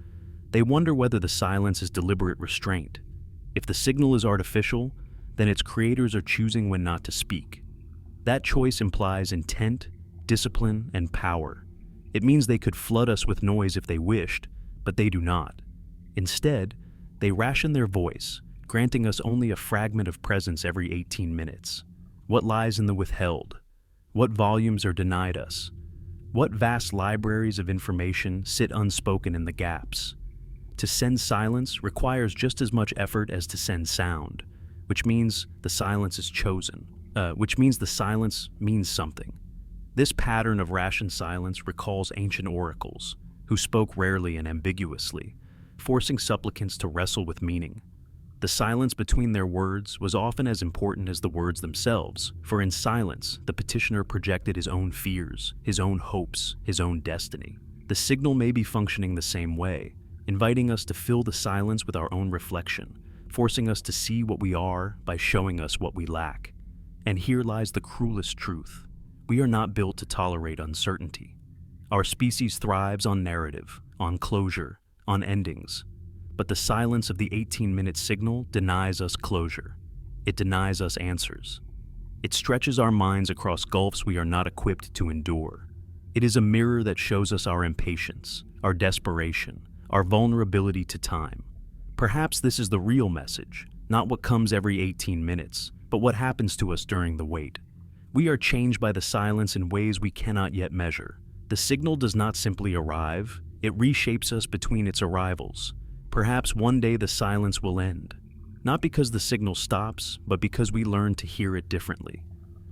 They wonder whether the silence is deliberate restraint. If the signal is artificial, then its creators are choosing when not to speak. That choice implies intent, discipline, and power. It means they could flood us with noise if they wished, but they do not. Instead, they ration their voice, granting us only a fragment of presence every 18 minutes. What lies in the withheld? What volumes are denied us? What vast libraries of information sit unspoken in the gaps? To send silence requires just as much effort as to send sound, which means the silence is chosen, which means the silence means something. This pattern of rationed silence recalls ancient oracles, who spoke rarely and ambiguously, forcing supplicants to wrestle with meaning. The silence between their words was often as important as the words themselves, for in silence, the petitioner projected his own fears, his own hopes, his own destiny. The signal may be functioning the same way, inviting us to fill the silence with our own reflection, forcing us to see what we are by showing us what we lack. And here lies the cruelest truth. We are not built to tolerate uncertainty. Our species thrives on narrative, on closure, on endings. But the silence of the 18-minute signal denies us closure. It denies us answers. It stretches our minds across gulfs we are not equipped to endure. It is a mirror that shows us our impatience, our desperation, our vulnerability to time. Perhaps this is the real message, not what comes every 18 minutes, but what happens to us during the wait. We are changed by the silence in ways we cannot yet measure. The signal does not simply arrive, it reshapes us between its arrivals. Perhaps one day the silence will end, not because the signal stops, but because we learn to hear it differently.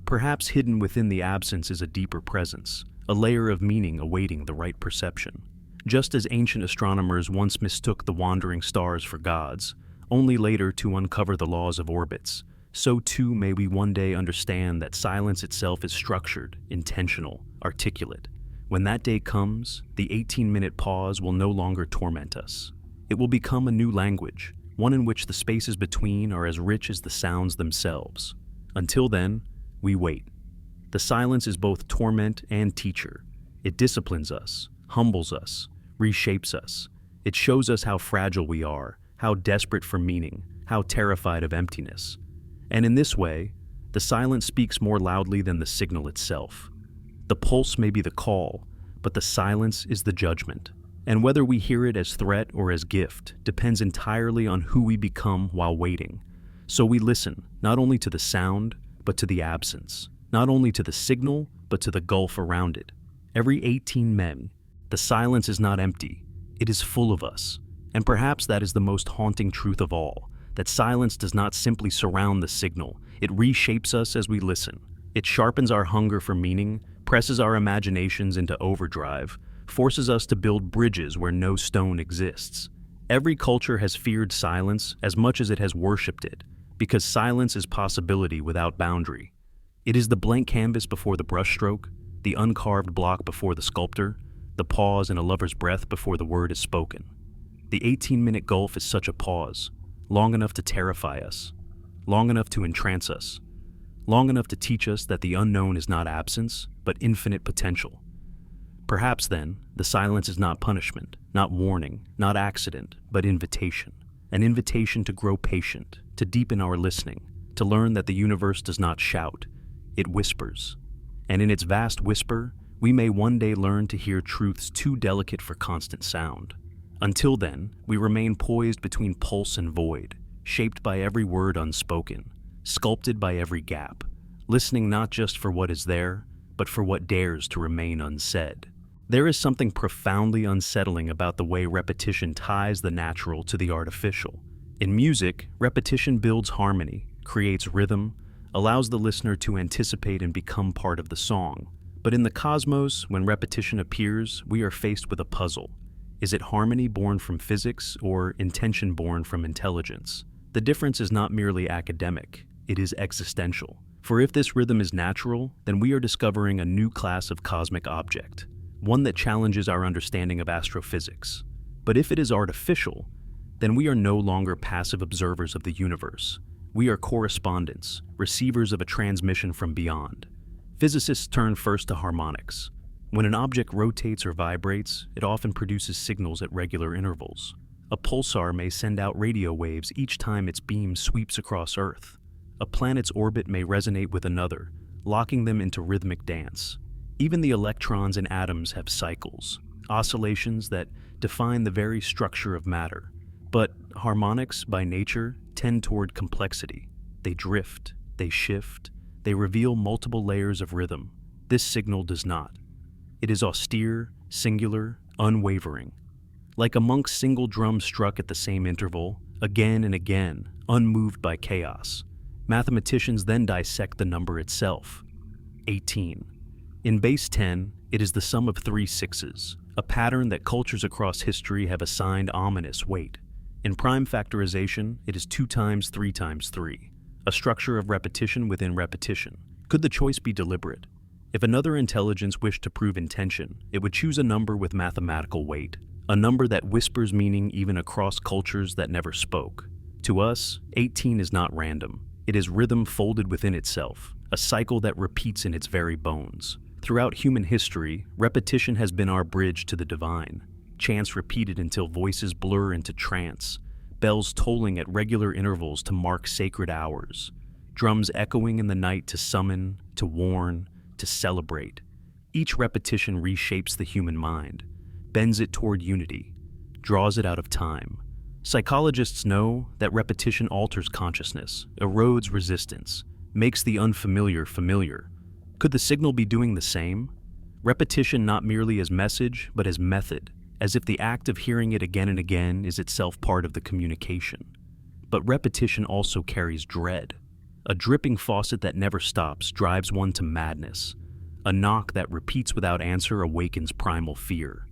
Perhaps hidden within the absence is a deeper presence, a layer of meaning awaiting the right perception. Just as ancient astronomers once mistook the wandering stars for gods, only later to uncover the laws of orbits, so too may we one day understand that silence itself is structured, intentional, articulate. When that day comes, the 18-minute pause will no longer torment us. It will become a new language, one in which the spaces between are as rich as the sounds themselves. Until then, we wait. The silence is both torment and teacher. It disciplines us, humbles us, reshapes us. It shows us how fragile we are, how desperate for meaning, how terrified of emptiness. And in this way, the silence speaks more loudly than the signal itself. The pulse may be the call, but the silence is the judgment. And whether we hear it as threat or as gift depends entirely on who we become while waiting. So we listen, not only to the sound, but to the absence. Not only to the signal, but to the gulf around it. Every 18 men, the silence is not empty, it is full of us. And perhaps that is the most haunting truth of all, that silence does not simply surround the signal, it reshapes us as we listen. It sharpens our hunger for meaning, presses our imaginations into overdrive, forces us to build bridges where no stone exists. Every culture has feared silence as much as it has worshipped it, because silence is possibility without boundary. It is the blank canvas before the brushstroke, the uncarved block before the sculptor, the pause in a lover's breath before the word is spoken. The 18-minute gulf is such a pause, long enough to terrify us, long enough to entrance us, long enough to teach us that the unknown is not absence, but infinite potential. Perhaps then, the silence is not punishment, not warning, not accident, but invitation. An invitation to grow patient, to deepen our listening, to learn that the universe does not shout, it whispers. And in its vast whisper, we may one day learn to hear truths too delicate for constant sound. Until then, we remain poised between pulse and void, shaped by every word unspoken, sculpted by every gap, listening not just for what is there, but for what dares to remain unsaid. There is something profoundly unsettling about the way repetition ties the natural to the artificial. In music, repetition builds harmony, creates rhythm, allows the listener to anticipate and become part of the song. But in the cosmos, when repetition appears, we are faced with a puzzle. Is it harmony born from physics or intention born from intelligence? The difference is not merely academic, it is existential. For if this rhythm is natural, then we are discovering a new class of cosmic object, one that challenges our understanding of astrophysics. But if it is artificial, then we are no longer passive observers of the universe. We are correspondents, receivers of a transmission from beyond. Physicists turn first to harmonics. When an object rotates or vibrates, it often produces signals at regular intervals. A pulsar may send out radio waves each time its beam sweeps across Earth. A planet's orbit may resonate with another, locking them into rhythmic dance. Even the electrons and atoms have cycles, oscillations that define the very structure of matter. But harmonics, by nature, tend toward complexity. They drift, they shift, they reveal multiple layers of rhythm. This signal does not. It is austere, singular, unwavering. Like a monk's single drum struck at the same interval, again and again, unmoved by chaos. Mathematicians then dissect the number itself. 18. In base 10, it is the sum of 3 sixes, a pattern that cultures across history have assigned ominous weight. In prime factorization, it is 2 times 3 times 3, a structure of repetition within repetition. Could the choice be deliberate? If another intelligence wished to prove intention, it would choose a number with mathematical weight, a number that whispers meaning even across cultures that never spoke. To us, 18 is not random. It is rhythm folded within itself, a cycle that repeats in its very bones. Throughout human history, repetition has been our bridge to the divine. Chants repeated until voices blur into trance, bells tolling at regular intervals to mark sacred hours, drums echoing in the night to summon, to warn, to celebrate. Each repetition reshapes the human mind, bends it toward unity, draws it out of time. Psychologists know that repetition alters consciousness, erodes resistance, makes the unfamiliar familiar. Could the signal be doing the same? Repetition not merely as message, but as method, as if the act of hearing it again and again is itself part of the communication. But repetition also carries dread. A dripping faucet that never stops drives one to madness. A knock that repeats without answer awakens primal fear.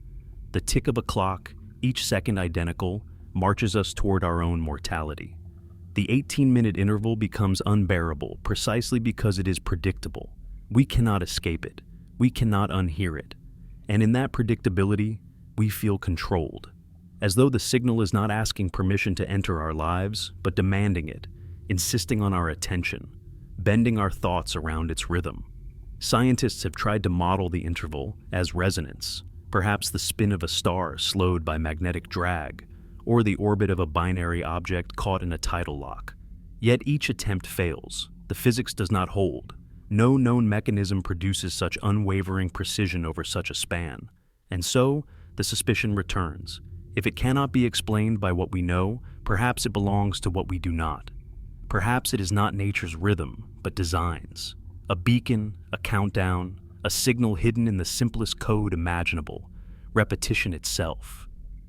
The tick of a clock, each second identical, marches us toward our own mortality. The 18-minute interval becomes unbearable precisely because it is predictable. We cannot escape it. We cannot unhear it. And in that predictability, we feel controlled, as though the signal is not asking permission to enter our lives, but demanding it, insisting on our attention, bending our thoughts around its rhythm. Scientists have tried to model the interval as resonance, perhaps the spin of a star slowed by magnetic drag, or the orbit of a binary object caught in a tidal lock. Yet each attempt fails. The physics does not hold. No known mechanism produces such unwavering precision over such a span. And so, the suspicion returns. If it cannot be explained by what we know, perhaps it belongs to what we do not. Perhaps it is not nature's rhythm, but design's. A beacon, a countdown, a signal hidden in the simplest code imaginable, repetition itself.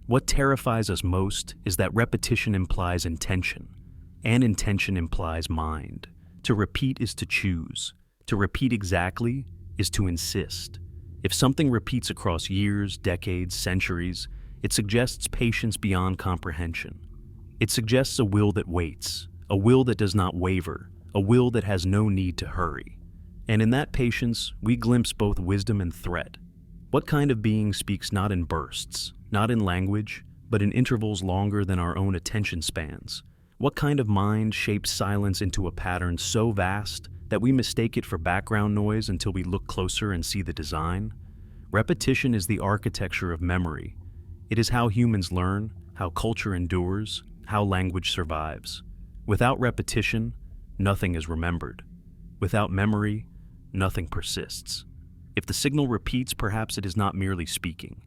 What terrifies us most is that repetition implies intention, and intention implies mind. To repeat is to choose. To repeat exactly is to insist. If something repeats across years, decades, centuries, it suggests patience beyond comprehension. It suggests a will that waits, a will that does not waver, a will that has no need to hurry. And in that patience, we glimpse both wisdom and threat. What kind of being speaks not in bursts, not in language, but in intervals longer than our own attention spans? What kind of mind shapes silence into a pattern so vast that we mistake it for background noise until we look closer and see the design? Repetition is the architecture of memory. It is how humans learn, how culture endures, how language survives. Without repetition, nothing is remembered. Without memory, nothing persists. If the signal repeats, perhaps it is not merely speaking.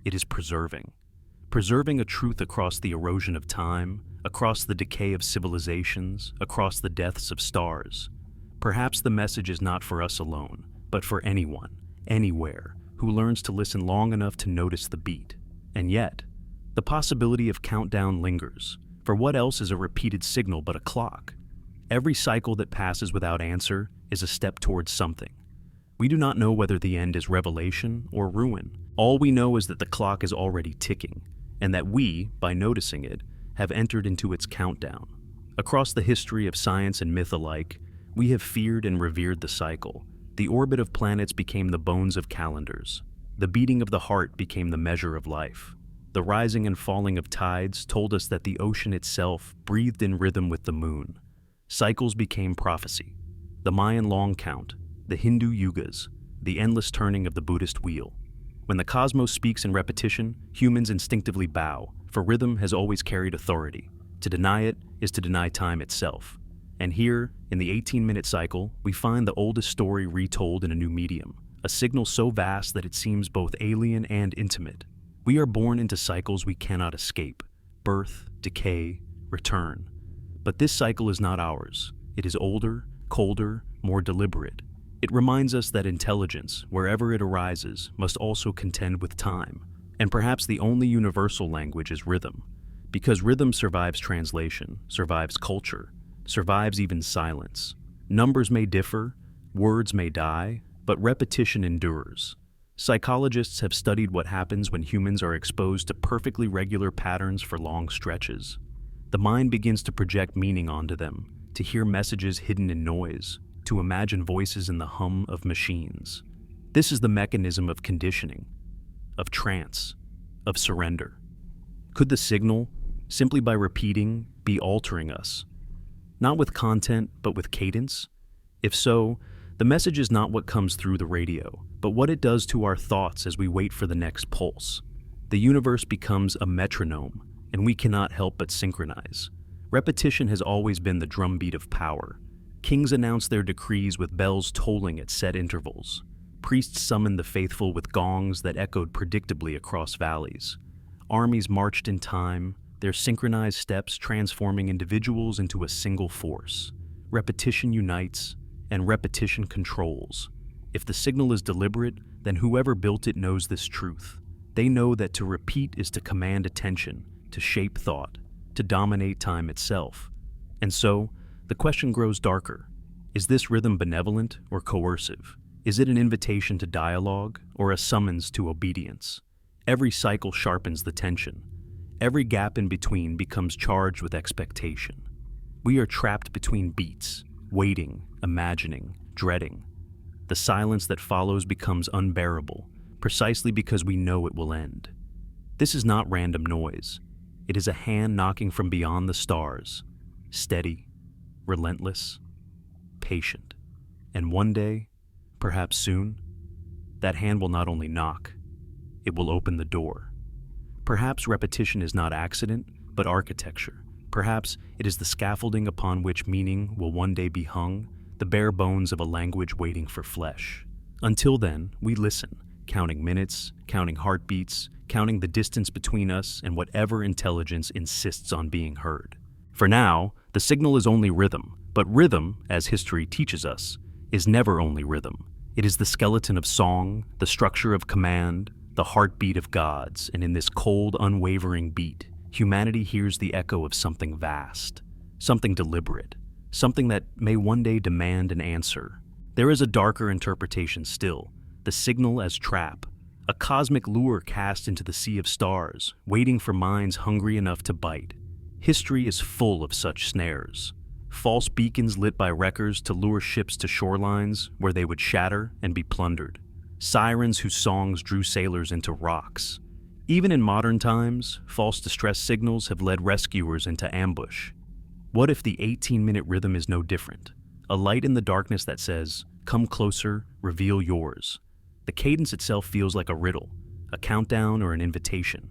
It is preserving. Preserving a truth across the erosion of time, across the decay of civilizations, across the deaths of stars. Perhaps the message is not for us alone, but for anyone, anywhere, who learns to listen long enough to notice the beat. And yet, the possibility of countdown lingers. For what else is a repeated signal but a clock? Every cycle that passes without answer is a step towards something. We do not know whether the end is revelation or ruin. All we know is that the clock is already ticking, and that we, by noticing it, have entered into its countdown. Across the history of science and myth alike, we have feared and revered the cycle. The orbit of planets became the bones of calendars. The beating of the heart became the measure of life. The rising and falling of tides told us that the ocean itself breathed in rhythm with the moon. Cycles became prophecy. The Mayan long count, the Hindu yugas, the endless turning of the Buddhist wheel. When the cosmos speaks in repetition, humans instinctively bow, for rhythm has always carried authority. To deny it is to deny time itself. And here, in the 18-minute cycle, we find the oldest story retold in a new medium, a signal so vast that it seems both alien and intimate. We are born into cycles we cannot escape: birth, decay, return. But this cycle is not ours. It is older, colder, more deliberate. It reminds us that intelligence, wherever it arises, must also contend with time. And perhaps the only universal language is rhythm, because rhythm survives translation, survives culture, survives even silence. Numbers may differ, words may die, but repetition endures. Psychologists have studied what happens when humans are exposed to perfectly regular patterns for long stretches. The mind begins to project meaning onto them, to hear messages hidden in noise, to imagine voices in the hum of machines. This is the mechanism of conditioning, of trance, of surrender. Could the signal, simply by repeating, be altering us? Not with content, but with cadence? If so, the message is not what comes through the radio, but what it does to our thoughts as we wait for the next pulse. The universe becomes a metronome, and we cannot help but synchronize. Repetition has always been the drumbeat of power. Kings announced their decrees with bells tolling at set intervals. Priests summoned the faithful with gongs that echoed predictably across valleys. Armies marched in time, their synchronized steps transforming individuals into a single force. Repetition unites, and repetition controls. If the signal is deliberate, then whoever built it knows this truth. They know that to repeat is to command attention, to shape thought, to dominate time itself. And so, the question grows darker. Is this rhythm benevolent or coercive? Is it an invitation to dialogue or a summons to obedience? Every cycle sharpens the tension. Every gap in between becomes charged with expectation. We are trapped between beats, waiting, imagining, dreading. The silence that follows becomes unbearable, precisely because we know it will end. This is not random noise. It is a hand knocking from beyond the stars, steady, relentless, patient. And one day, perhaps soon, that hand will not only knock, it will open the door. Perhaps repetition is not accident, but architecture. Perhaps it is the scaffolding upon which meaning will one day be hung, the bare bones of a language waiting for flesh. Until then, we listen, counting minutes, counting heartbeats, counting the distance between us and whatever intelligence insists on being heard. For now, the signal is only rhythm, but rhythm, as history teaches us, is never only rhythm. It is the skeleton of song, the structure of command, the heartbeat of gods, and in this cold, unwavering beat, humanity hears the echo of something vast, something deliberate, something that may one day demand an answer. There is a darker interpretation still, the signal as trap, a cosmic lure cast into the sea of stars, waiting for minds hungry enough to bite. History is full of such snares. False beacons lit by wreckers to lure ships to shorelines where they would shatter and be plundered. Sirens whose songs drew sailors into rocks. Even in modern times, false distress signals have led rescuers into ambush. What if the 18-minute rhythm is no different? A light in the darkness that says, "Come closer, reveal yours." The cadence itself feels like a riddle, a countdown or an invitation.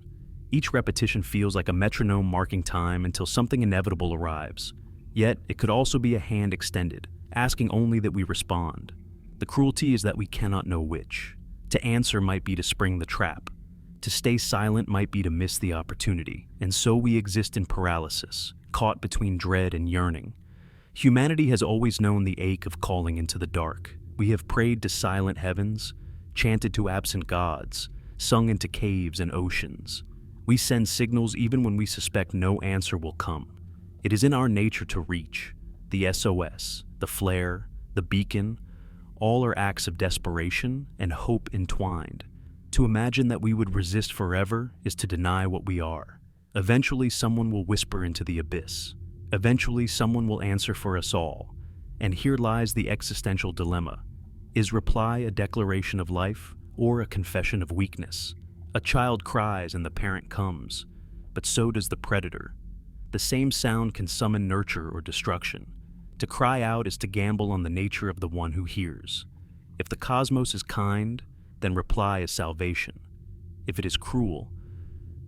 Each repetition feels like a metronome marking time until something inevitable arrives. Yet, it could also be a hand extended, asking only that we respond. The cruelty is that we cannot know which. To answer might be to spring the trap. To stay silent might be to miss the opportunity. And so we exist in paralysis, caught between dread and yearning. Humanity has always known the ache of calling into the dark. We have prayed to silent heavens, chanted to absent gods, sung into caves and oceans. We send signals even when we suspect no answer will come. It is in our nature to reach. The SOS, the flare, the beacon, all are acts of desperation and hope entwined. To imagine that we would resist forever is to deny what we are. Eventually someone will whisper into the abyss. Eventually someone will answer for us all. And here lies the existential dilemma. Is reply a declaration of life or a confession of weakness? A child cries and the parent comes, but so does the predator. The same sound can summon nurture or destruction. To cry out is to gamble on the nature of the one who hears. If the cosmos is kind, then reply is salvation. If it is cruel,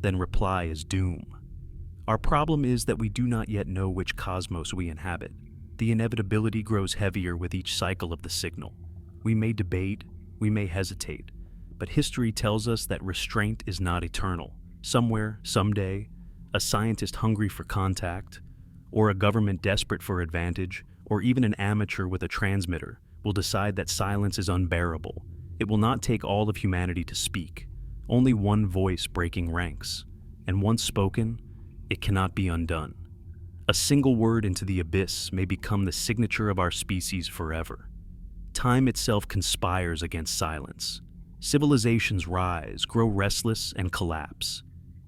then reply is doom. Our problem is that we do not yet know which cosmos we inhabit. The inevitability grows heavier with each cycle of the signal. We may debate, we may hesitate, but history tells us that restraint is not eternal. Somewhere, someday, a scientist hungry for contact, or a government desperate for advantage, or even an amateur with a transmitter will decide that silence is unbearable. It will not take all of humanity to speak, only one voice breaking ranks, and once spoken, it cannot be undone. A single word into the abyss may become the signature of our species forever. Time itself conspires against silence. Civilizations rise, grow restless, and collapse.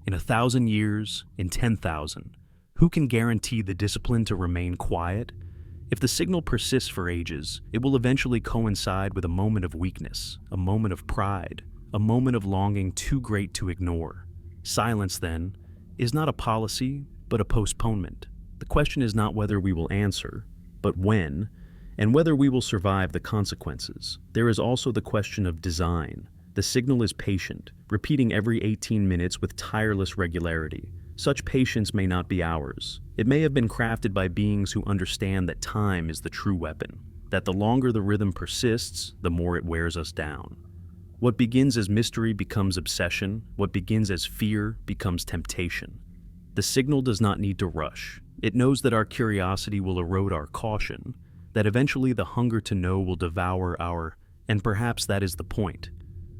In 1,000 years, in 10,000, who can guarantee the discipline to remain quiet? If the signal persists for ages, it will eventually coincide with a moment of weakness, a moment of pride, a moment of longing too great to ignore. Silence, then, is not a policy, but a postponement. The question is not whether we will answer, but when, and whether we will survive the consequences. There is also the question of design. The signal is patient, repeating every 18 minutes with tireless regularity. Such patience may not be ours. It may have been crafted by beings who understand that time is the true weapon, that the longer the rhythm persists, the more it wears us down. What begins as mystery becomes obsession. What begins as fear becomes temptation. The signal does not need to rush. It knows that our curiosity will erode our caution, that eventually the hunger to know will devour our, and perhaps that is the point.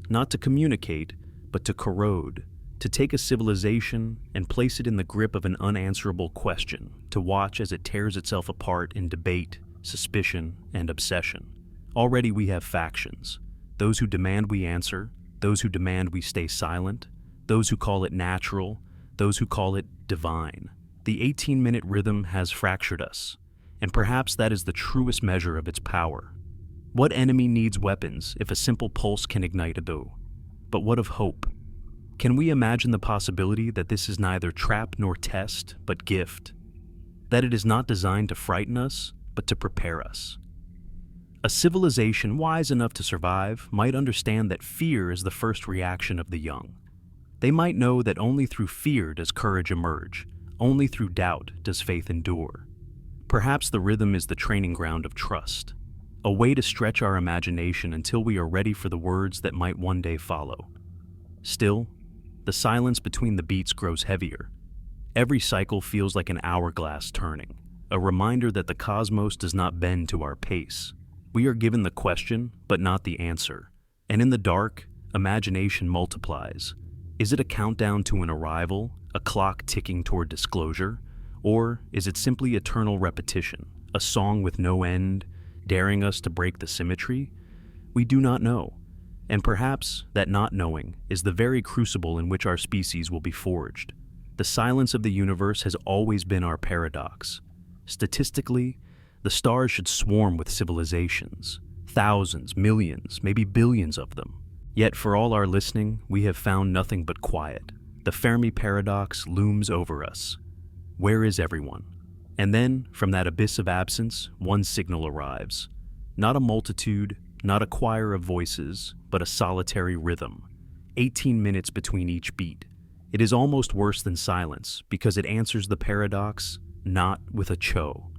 Not to communicate, but to corrode, to take a civilization and place it in the grip of an unanswerable question, to watch as it tears itself apart in debate, suspicion, and obsession. Already we have factions. Those who demand we answer, those who demand we stay silent, those who call it natural, those who call it divine. The 18-minute rhythm has fractured us, and perhaps that is the truest measure of its power. What enemy needs weapons if a simple pulse can ignite a bow? But what of hope? Can we imagine the possibility that this is neither trap nor test, but gift? That it is not designed to frighten us, but to prepare us? A civilization wise enough to survive might understand that fear is the first reaction of the young. They might know that only through fear does courage emerge, only through doubt does faith endure. Perhaps the rhythm is the training ground of trust, a way to stretch our imagination until we are ready for the words that might one day follow. Still, the silence between the beats grows heavier. Every cycle feels like an hourglass turning, a reminder that the cosmos does not bend to our pace. We are given the question, but not the answer. And in the dark, imagination multiplies. Is it a countdown to an arrival, a clock ticking toward disclosure? Or is it simply eternal repetition, a song with no end, daring us to break the symmetry? We do not know. And perhaps that not knowing is the very crucible in which our species will be forged. The silence of the universe has always been our paradox. Statistically, the stars should swarm with civilizations. Thousands, millions, maybe billions of them. Yet for all our listening, we have found nothing but quiet. The Fermi paradox looms over us. Where is everyone? And then, from that abyss of absence, one signal arrives. Not a multitude, not a choir of voices, but a solitary rhythm. 18 minutes between each beat. It is almost worse than silence, because it answers the paradox, not with a cho.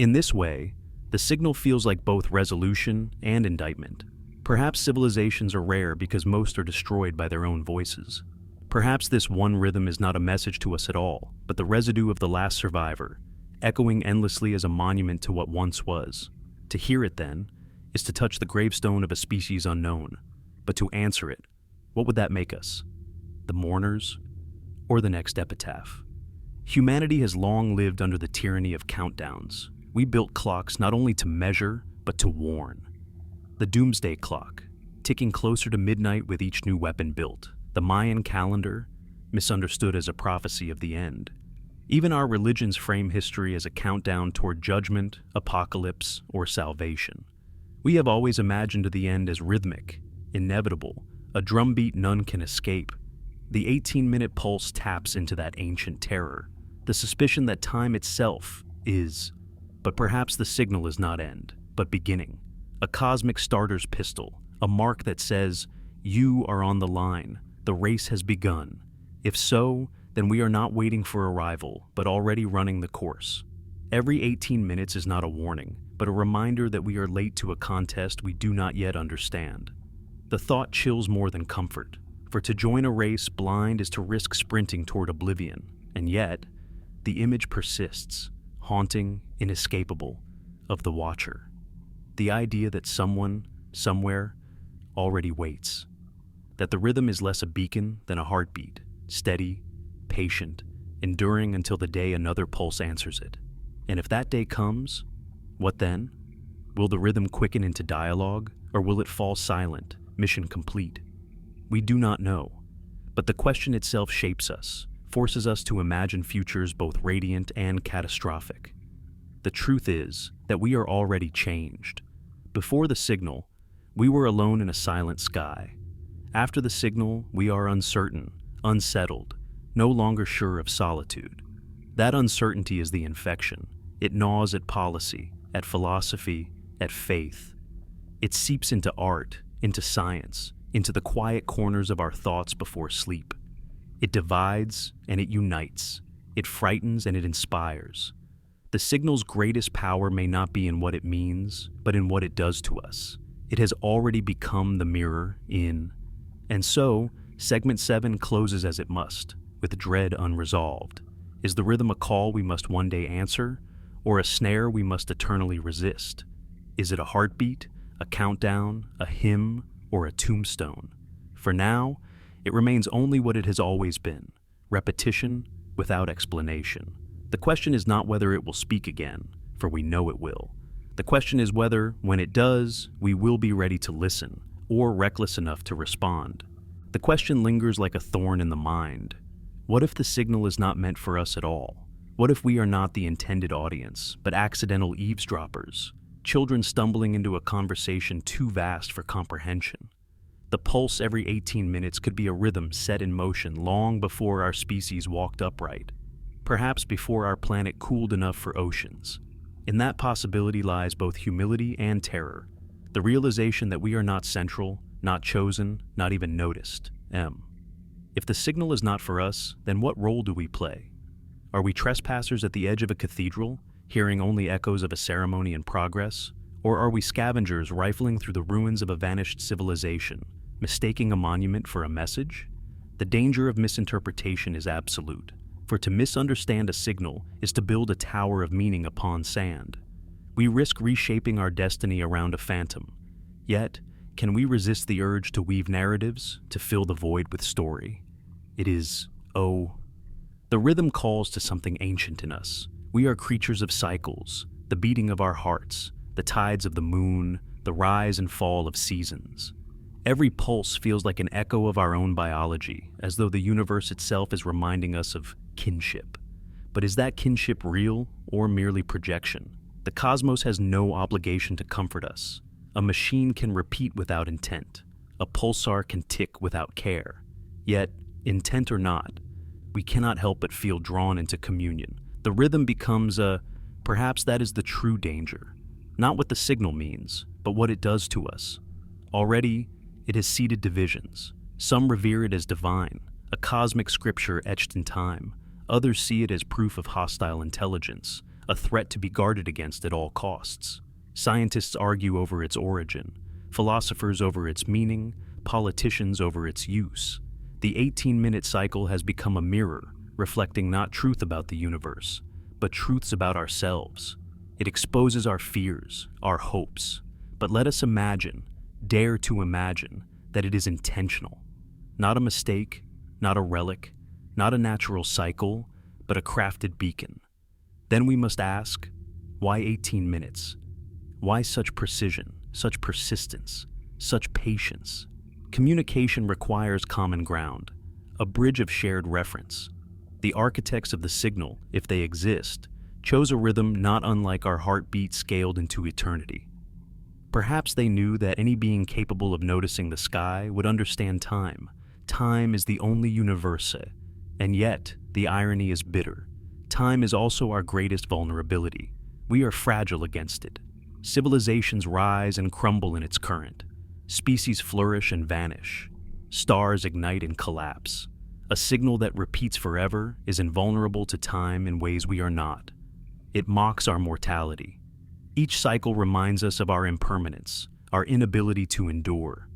In this way, the signal feels like both resolution and indictment. Perhaps civilizations are rare because most are destroyed by their own voices. Perhaps this one rhythm is not a message to us at all, but the residue of the last survivor, echoing endlessly as a monument to what once was. To hear it, then, is to touch the gravestone of a species unknown. But to answer it, what would that make us? The mourners, or the next epitaph? Humanity has long lived under the tyranny of countdowns. We built clocks not only to measure, but to warn. The doomsday clock, ticking closer to midnight with each new weapon built. The Mayan calendar, misunderstood as a prophecy of the end. Even our religions frame history as a countdown toward judgment, apocalypse, or salvation. We have always imagined the end as rhythmic, inevitable, a drumbeat none can escape. The 18-minute pulse taps into that ancient terror, the suspicion that time itself is. But perhaps the signal is not end, but beginning. A cosmic starter's pistol, a mark that says, "You are on the line. The race has begun." If so, then we are not waiting for arrival, but already running the course. Every 18 minutes is not a warning, but a reminder that we are late to a contest we do not yet understand. The thought chills more than comfort, for to join a race blind is to risk sprinting toward oblivion, and yet, the image persists, haunting, inescapable, of the watcher. The idea that someone, somewhere, already waits. That the rhythm is less a beacon than a heartbeat, steady, patient, enduring until the day another pulse answers it. And if that day comes, what then? Will the rhythm quicken into dialogue, or will it fall silent, mission complete? We do not know, but the question itself shapes us, forces us to imagine futures both radiant and catastrophic. The truth is that we are already changed. Before the signal, we were alone in a silent sky. After the signal, we are uncertain, unsettled, no longer sure of solitude. That uncertainty is the infection. It gnaws at policy, at philosophy, at faith. It seeps into art, into science, into the quiet corners of our thoughts before sleep. It divides and it unites. It frightens and it inspires. The signal's greatest power may not be in what it means, but in what it does to us. It has already become the mirror in. And so, Segment 7 closes as it must, with dread unresolved. Is the rhythm a call we must one day answer, or a snare we must eternally resist? Is it a heartbeat, a countdown, a hymn, or a tombstone? For now, it remains only what it has always been, repetition without explanation. The question is not whether it will speak again, for we know it will. The question is whether, when it does, we will be ready to listen, or reckless enough to respond. The question lingers like a thorn in the mind. What if the signal is not meant for us at all? What if we are not the intended audience, but accidental eavesdroppers, children stumbling into a conversation too vast for comprehension? The pulse every 18 minutes could be a rhythm set in motion long before our species walked upright, perhaps before our planet cooled enough for oceans. In that possibility lies both humility and terror, the realization that we are not central, not chosen, not even noticed. If the signal is not for us, then what role do we play? Are we trespassers at the edge of a cathedral, hearing only echoes of a ceremony in progress? Or are we scavengers rifling through the ruins of a vanished civilization, mistaking a monument for a message? The danger of misinterpretation is absolute, for to misunderstand a signal is to build a tower of meaning upon sand. We risk reshaping our destiny around a phantom. Yet, can we resist the urge to weave narratives, to fill the void with story? It is, the rhythm calls to something ancient in us. We are creatures of cycles, the beating of our hearts, the tides of the moon, the rise and fall of seasons. Every pulse feels like an echo of our own biology, as though the universe itself is reminding us of kinship. But is that kinship real or merely projection? The cosmos has no obligation to comfort us. A machine can repeat without intent. A pulsar can tick without care. Yet, intent or not, we cannot help but feel drawn into communion. The rhythm becomes perhaps that is the true danger. Not what the signal means, but what it does to us. Already, it has seeded divisions. Some revere it as divine, a cosmic scripture etched in time. Others see it as proof of hostile intelligence, a threat to be guarded against at all costs. Scientists argue over its origin, philosophers over its meaning, politicians over its use. The 18-minute cycle has become a mirror, reflecting not truth about the universe, but truths about ourselves. It exposes our fears, our hopes. But let us imagine, dare to imagine, that it is intentional. Not a mistake, not a relic, not a natural cycle, but a crafted beacon. Then we must ask, why 18 minutes? Why such precision, such persistence, such patience? Communication requires common ground, a bridge of shared reference. The architects of the signal, if they exist, chose a rhythm not unlike our heartbeat scaled into eternity. Perhaps they knew that any being capable of noticing the sky would understand time. Time is the only universe, and yet the irony is bitter. Time is also our greatest vulnerability. We are fragile against it. Civilizations rise and crumble in its current. Species flourish and vanish. Stars ignite and collapse. A signal that repeats forever is invulnerable to time in ways we are not. It mocks our mortality. Each cycle reminds us of our impermanence, our inability to endure.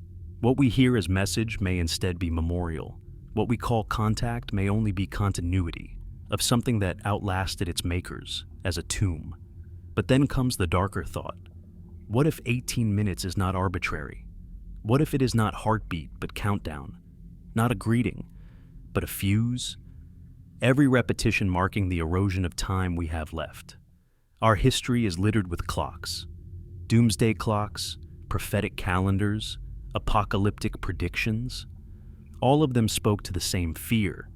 What we hear as message may instead be memorial. What we call contact may only be continuity of something that outlasted its makers, as a tomb. But then comes the darker thought. What if 18 minutes is not arbitrary? What if it is not heartbeat but countdown? Not a greeting, but a fuse? Every repetition marking the erosion of time we have left. Our history is littered with clocks. Doomsday clocks, prophetic calendars, apocalyptic predictions. All of them spoke to the same fear,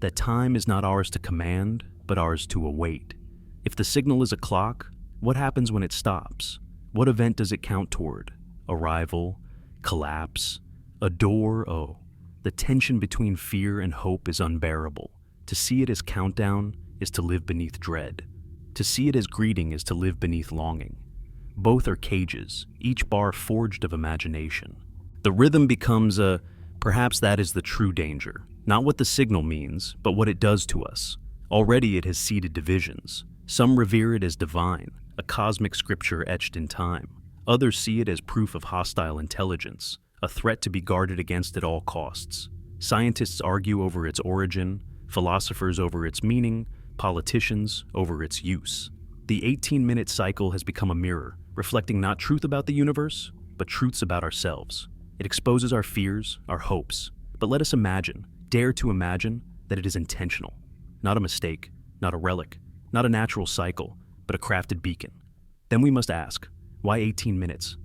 that time is not ours to command, but ours to await. If the signal is a clock, what happens when it stops? What event does it count toward? Arrival? Collapse? A door? Oh, the tension between fear and hope is unbearable. To see it as countdown is to live beneath dread. To see it as greeting is to live beneath longing. Both are cages, each bar forged of imagination. The rhythm becomes perhaps that is the true danger. Not what the signal means, but what it does to us. Already it has seeded divisions. Some revere it as divine, a cosmic scripture etched in time. Others see it as proof of hostile intelligence, a threat to be guarded against at all costs. Scientists argue over its origin, philosophers over its meaning, politicians over its use. The 18-minute cycle has become a mirror, reflecting not truth about the universe, but truths about ourselves. It exposes our fears, our hopes. But let us imagine, dare to imagine, that it is intentional. Not a mistake, not a relic, not a natural cycle, but a crafted beacon. Then we must ask, why 18 minutes?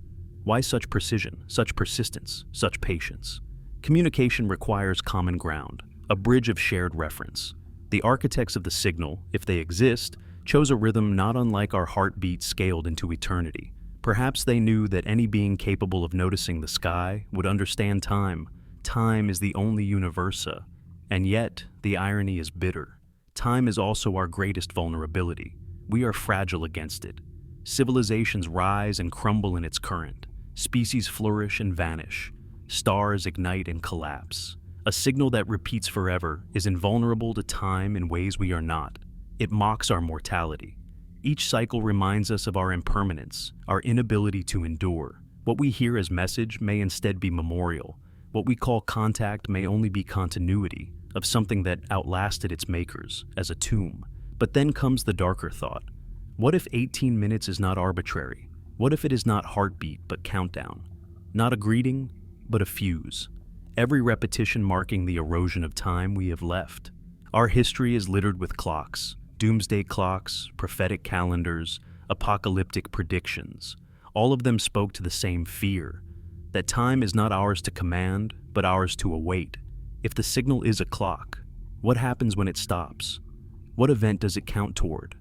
Why such precision, such persistence, such patience? Communication requires common ground, a bridge of shared reference. The architects of the signal, if they exist, chose a rhythm not unlike our heartbeat scaled into eternity. Perhaps they knew that any being capable of noticing the sky would understand time. Time is the only universa, and yet the irony is bitter. Time is also our greatest vulnerability. We are fragile against it. Civilizations rise and crumble in its current. Species flourish and vanish. Stars ignite and collapse. A signal that repeats forever is invulnerable to time in ways we are not. It mocks our mortality. Each cycle reminds us of our impermanence, our inability to endure. What we hear as message may instead be memorial. What we call contact may only be continuity of something that outlasted its makers, as a tomb. But then comes the darker thought. What if 18 minutes is not arbitrary? What if it is not heartbeat but countdown? Not a greeting, but a fuse. Every repetition marking the erosion of time we have left. Our history is littered with clocks, doomsday clocks, prophetic calendars, apocalyptic predictions. All of them spoke to the same fear, that time is not ours to command, but ours to await. If the signal is a clock, what happens when it stops? What event does it count toward?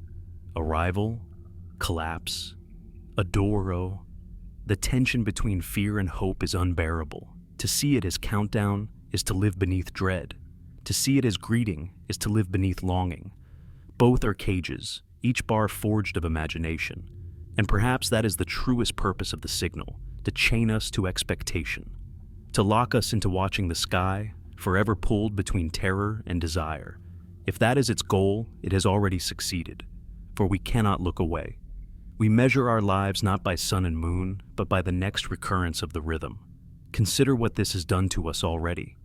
Arrival? Collapse? A door? The tension between fear and hope is unbearable. To see it as countdown is to live beneath dread. To see it as greeting is to live beneath longing. Both are cages, each bar forged of imagination. And perhaps that is the truest purpose of the signal, to chain us to expectation, to lock us into watching the sky, forever pulled between terror and desire. If that is its goal, it has already succeeded, for we cannot look away. We measure our lives not by sun and moon, but by the next recurrence of the rhythm. Consider what this has done to us already.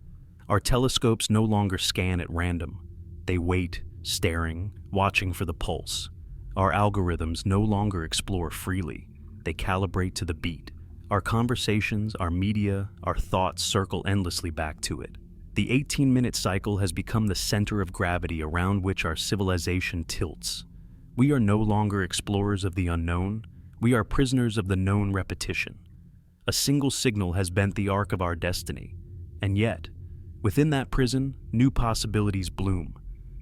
Our telescopes no longer scan at random. They wait, staring, watching for the pulse. Our algorithms no longer explore freely. They calibrate to the beat. Our conversations, our media, our thoughts circle endlessly back to it. The 18-minute cycle has become the center of gravity around which our civilization tilts. We are no longer explorers of the unknown. We are prisoners of the known repetition. A single signal has bent the arc of our destiny. And yet, within that prison, new possibilities bloom.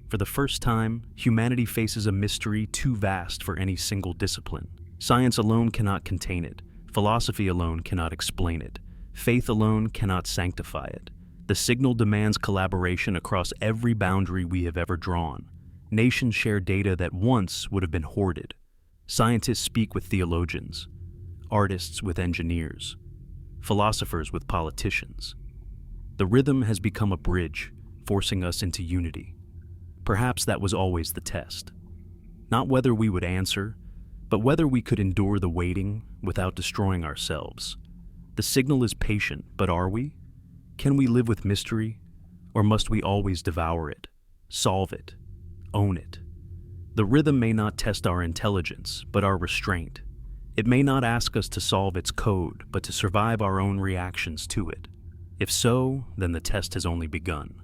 For the first time, humanity faces a mystery too vast for any single discipline. Science alone cannot contain it. Philosophy alone cannot explain it. Faith alone cannot sanctify it. The signal demands collaboration across every boundary we have ever drawn. Nations share data that once would have been hoarded. Scientists speak with theologians, artists with engineers, philosophers with politicians. The rhythm has become a bridge, forcing us into unity. Perhaps that was always the test. Not whether we would answer, but whether we could endure the waiting without destroying ourselves. The signal is patient, but are we? Can we live with mystery, or must we always devour it, solve it, own it? The rhythm may not test our intelligence, but our restraint. It may not ask us to solve its code, but to survive our own reactions to it. If so, then the test has only begun.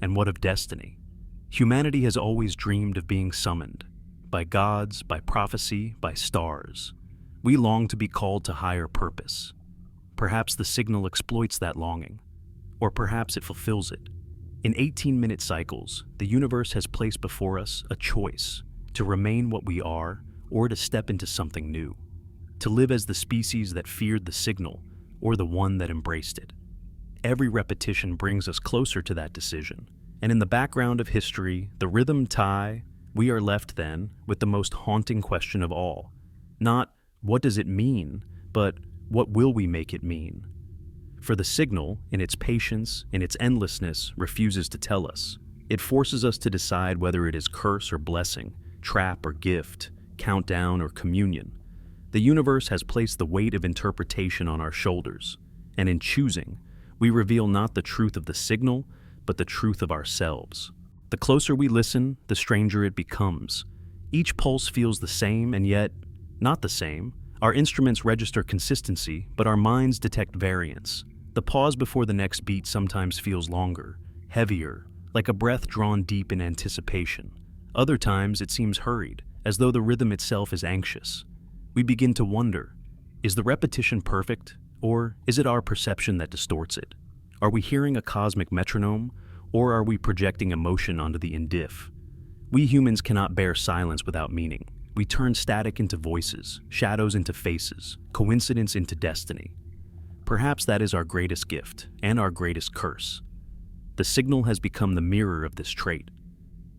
And what of destiny? Humanity has always dreamed of being summoned, by gods, by prophecy, by stars. We long to be called to higher purpose. Perhaps the signal exploits that longing, or perhaps it fulfills it. In 18-minute cycles, the universe has placed before us a choice: to remain what we are, or to step into something new. To live as the species that feared the signal, or the one that embraced it. Every repetition brings us closer to that decision. And in the background of history, the rhythm tie, we are left then with the most haunting question of all. Not, what does it mean, but what will we make it mean? For the signal, in its patience, in its endlessness, refuses to tell us. It forces us to decide whether it is curse or blessing, trap or gift, countdown or communion. The universe has placed the weight of interpretation on our shoulders, and in choosing, we reveal not the truth of the signal, but the truth of ourselves. The closer we listen, the stranger it becomes. Each pulse feels the same, and yet not the same. Our instruments register consistency, but our minds detect variance. The pause before the next beat sometimes feels longer, heavier, like a breath drawn deep in anticipation. Other times it seems hurried, as though the rhythm itself is anxious. We begin to wonder, is the repetition perfect, or is it our perception that distorts it? Are we hearing a cosmic metronome, or are we projecting emotion onto the indiff? We humans cannot bear silence without meaning. We turn static into voices, shadows into faces, coincidence into destiny. Perhaps that is our greatest gift, and our greatest curse. The signal has become the mirror of this trait.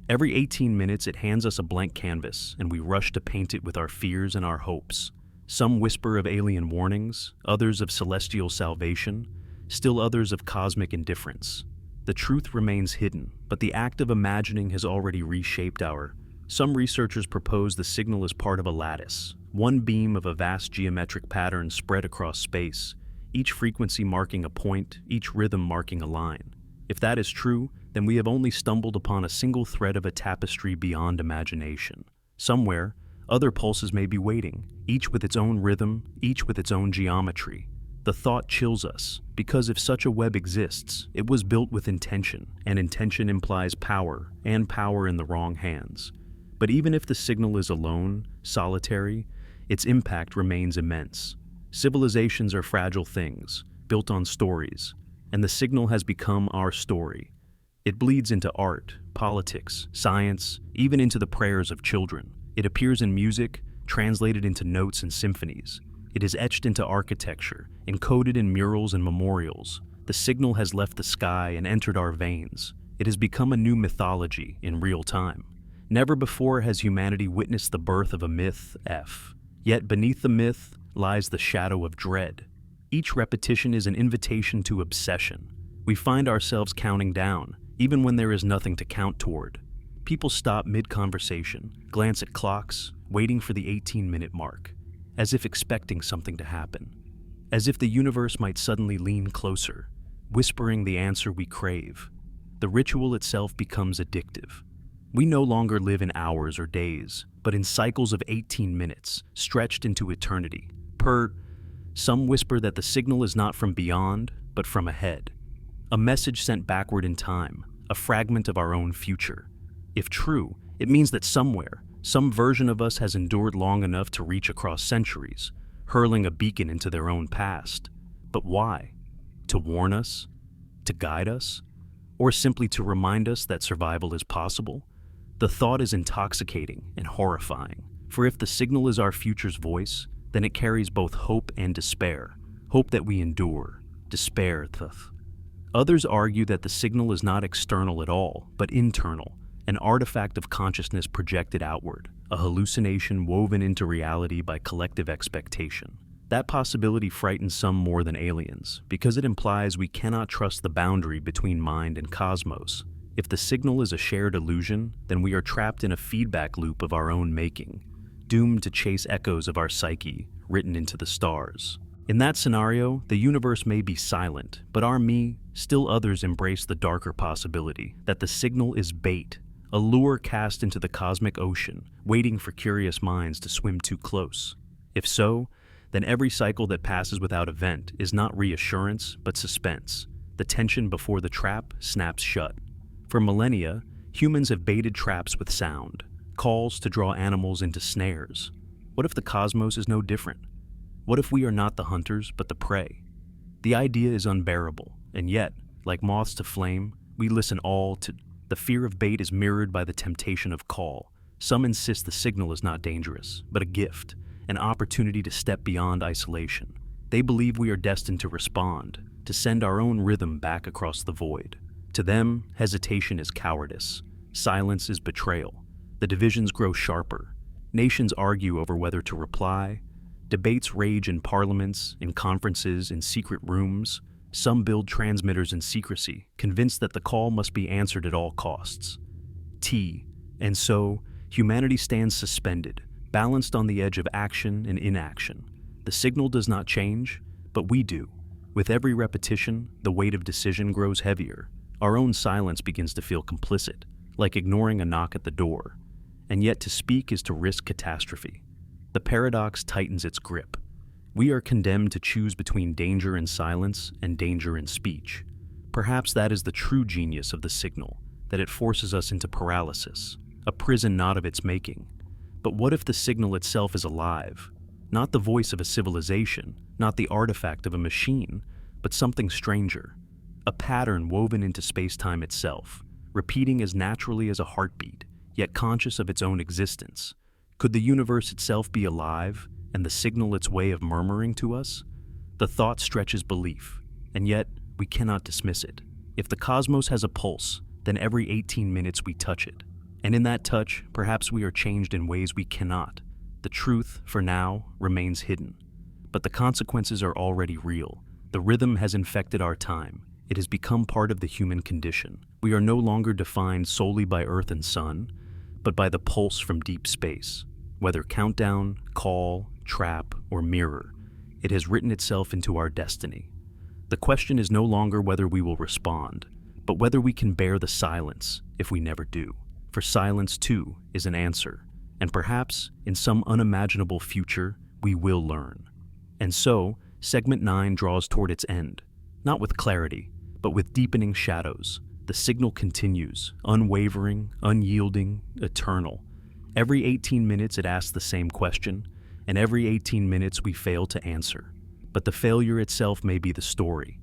Every 18 minutes it hands us a blank canvas, and we rush to paint it with our fears and our hopes. Some whisper of alien warnings, others of celestial salvation, still others of cosmic indifference. The truth remains hidden, but the act of imagining has already reshaped our. Some researchers propose the signal is part of a lattice, one beam of a vast geometric pattern spread across space, each frequency marking a point, each rhythm marking a line. If that is true, then we have only stumbled upon a single thread of a tapestry beyond imagination. Somewhere, other pulses may be waiting, each with its own rhythm, each with its own geometry. The thought chills us, because if such a web exists, it was built with intention, and intention implies power, and power in the wrong hands. But even if the signal is alone, solitary, its impact remains immense. Civilizations are fragile things, built on stories, and the signal has become our story. It bleeds into art, politics, science, even into the prayers of children. It appears in music, translated into notes and symphonies. It is etched into architecture, encoded in murals and memorials. The signal has left the sky and entered our veins. It has become a new mythology in real time. Never before has humanity witnessed the birth of a myth, Yet beneath the myth lies the shadow of dread. Each repetition is an invitation to obsession. We find ourselves counting down, even when there is nothing to count toward. People stop mid-conversation, glance at clocks, waiting for the 18-minute mark, as if expecting something to happen. As if the universe might suddenly lean closer, whispering the answer we crave. The ritual itself becomes addictive. We no longer live in hours or days, but in cycles of 18 minutes, stretched into eternity. Some whisper that the signal is not from beyond, but from ahead. A message sent backward in time, a fragment of our own future. If true, it means that somewhere, some version of us has endured long enough to reach across centuries, hurling a beacon into their own past. But why? To warn us? To guide us? Or simply to remind us that survival is possible? The thought is intoxicating and horrifying, for if the signal is our future's voice, then it carries both hope and despair. Hope that we endure, despair. Others argue that the signal is not external at all, but internal, an artifact of consciousness projected outward, a hallucination woven into reality by collective expectation. That possibility frightens some more than aliens, because it implies we cannot trust the boundary between mind and cosmos. If the signal is a shared illusion, then we are trapped in a feedback loop of our own making, doomed to chase echoes of our psyche, written into the stars. In that scenario, the universe may be silent, but still others embrace the darker possibility that the signal is bait, a lure cast into the cosmic ocean, waiting for curious minds to swim too close. If so, then every cycle that passes without event is not reassurance, but suspense. The tension before the trap snaps shut. For millennia, humans have baited traps with sound, calls to draw animals into snares. What if the cosmos is no different? What if we are not the hunters, but the prey? The idea is unbearable, and yet, like moths to flame, we listen all to. The fear of bait is mirrored by the temptation of call. Some insist the signal is not dangerous, but a gift, an opportunity to step beyond isolation. They believe we are destined to respond, to send our own rhythm back across the void. To them, hesitation is cowardice. Silence is betrayal. The divisions grow sharper. Nations argue over whether to reply. Debates rage in parliaments, in conferences, in secret rooms. Some build transmitters in secrecy, convinced that the call must be answered at all costs. And so, humanity stands suspended, balanced on the edge of action and inaction. The signal does not change, but we do. With every repetition, the weight of decision grows heavier. Our own silence begins to feel complicit, like ignoring a knock at the door. And yet to speak is to risk catastrophe. The paradox tightens its grip. We are condemned to choose between danger in silence and danger in speech. Perhaps that is the true genius of the signal, that it forces us into paralysis, a prison not of its making. But what if the signal itself is alive? Not the voice of a civilization, not the artifact of a machine, but something stranger. A pattern woven into space-time itself, repeating as naturally as a heartbeat, yet conscious of its own existence. Could the universe itself be alive, and the signal its way of murmuring to us? The thought stretches belief, and yet we cannot dismiss it. If the cosmos has a pulse, then every 18 minutes we touch it. And in that touch, perhaps we are changed in ways we cannot. The truth, for now, remains hidden. But the consequences are already real. The rhythm has infected our time. It has become part of the human condition. We are no longer defined solely by Earth and Sun, but by the pulse from deep space. Whether countdown, call, trap, or mirror, it has written itself into our destiny. The question is no longer whether we will respond, but whether we can bear the silence if we never do. For silence, too, is an answer, and perhaps, in some unimaginable future, we will learn. And so, Segment 9 draws toward its end, not with clarity, but with deepening shadows. The signal continues, unwavering, unyielding, eternal. Every 18 minutes it asks the same question, and every 18 minutes we fail to answer. But the failure itself may be the story.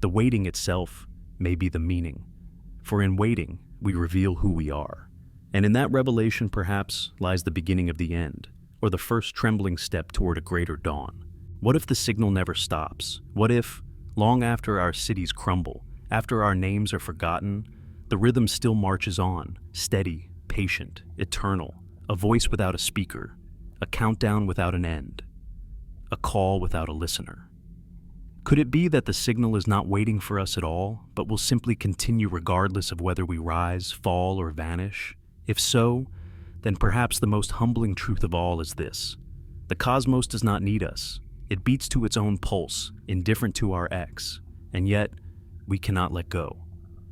The waiting itself may be the meaning. For in waiting, we reveal who we are. And in that revelation perhaps lies the beginning of the end, or the first trembling step toward a greater dawn. What if the signal never stops? What if, long after our cities crumble, after our names are forgotten, the rhythm still marches on, steady, patient, eternal, a voice without a speaker, a countdown without an end, a call without a listener? Could it be that the signal is not waiting for us at all, but will simply continue regardless of whether we rise, fall, or vanish? If so, then perhaps the most humbling truth of all is this: the cosmos does not need us. It beats to its own pulse, indifferent to our X, and yet we cannot let go.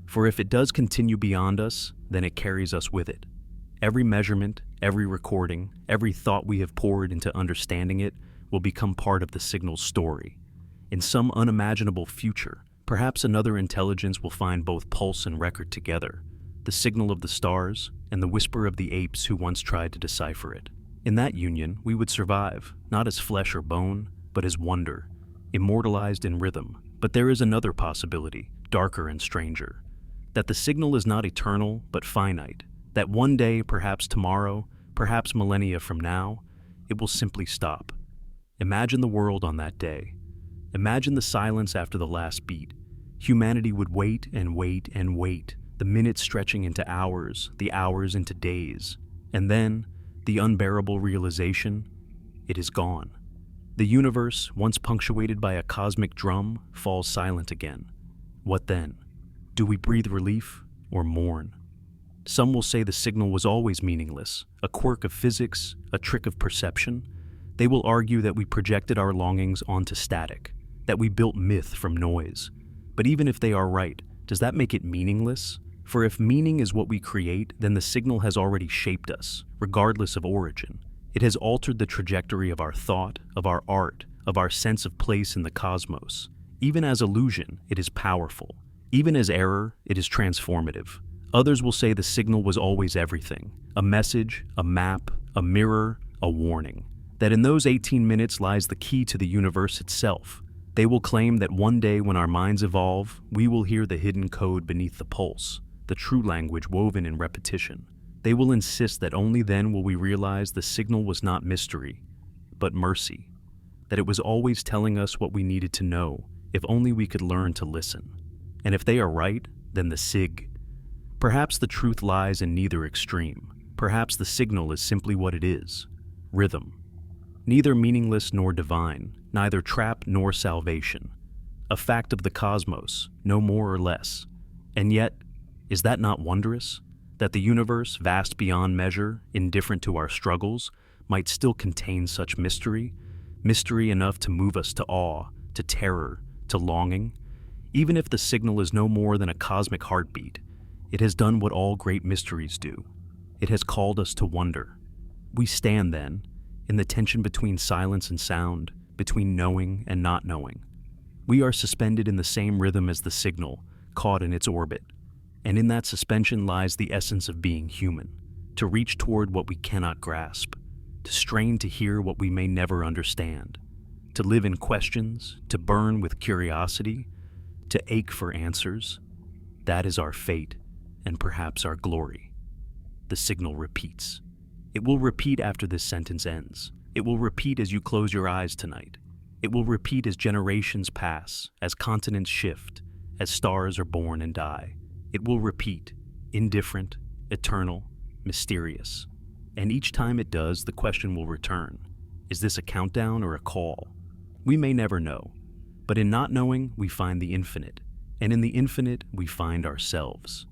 For if it does continue beyond us, then it carries us with it. Every measurement, every recording, every thought we have poured into understanding it will become part of the signal's story. In some unimaginable future, perhaps another intelligence will find both pulse and record together, the signal of the stars and the whisper of the apes who once tried to decipher it. In that union, we would survive, not as flesh or bone, but as wonder, immortalized in rhythm. But there is another possibility, darker and stranger, that the signal is not eternal, but finite, that one day, perhaps tomorrow, perhaps millennia from now, it will simply stop. Imagine the world on that day. Imagine the silence after the last beat. Humanity would wait and wait and wait, the minutes stretching into hours, the hours into days. And then, the unbearable realization, it is gone. The universe, once punctuated by a cosmic drum, falls silent again. What then? Do we breathe relief or mourn? Some will say the signal was always meaningless, a quirk of physics, a trick of perception. They will argue that we projected our longings onto static, that we built myth from noise. But even if they are right, does that make it meaningless? For if meaning is what we create, then the signal has already shaped us, regardless of origin. It has altered the trajectory of our thought, of our art, of our sense of place in the cosmos. Even as illusion, it is powerful. Even as error, it is transformative. Others will say the signal was always everything: a message, a map, a mirror, a warning. That in those 18 minutes lies the key to the universe itself. They will claim that one day when our minds evolve, we will hear the hidden code beneath the pulse, the true language woven in repetition. They will insist that only then will we realize the signal was not mystery, but mercy, that it was always telling us what we needed to know, if only we could learn to listen. And if they are right, then the sig. Perhaps the truth lies in neither extreme. Perhaps the signal is simply what it is: rhythm. Neither meaningless nor divine, neither trap nor salvation. A fact of the cosmos, no more or less. And yet, is that not wondrous? That the universe, vast beyond measure, indifferent to our struggles, might still contain such mystery? Mystery enough to move us to awe, to terror, to longing? Even if the signal is no more than a cosmic heartbeat, it has done what all great mysteries do. It has called us to wonder. We stand, then, in the tension between silence and sound, between knowing and not knowing. We are suspended in the same rhythm as the signal, caught in its orbit. And in that suspension lies the essence of being human, to reach toward what we cannot grasp, to strain to hear what we may never understand, to live in questions, to burn with curiosity, to ache for answers. That is our fate, and perhaps our glory. The signal repeats. It will repeat after this sentence ends. It will repeat as you close your eyes tonight. It will repeat as generations pass, as continents shift, as stars are born and die. It will repeat, indifferent, eternal, mysterious. And each time it does, the question will return: is this a countdown or a call? We may never know, but in not knowing, we find the infinite, and in the infinite, we find ourselves.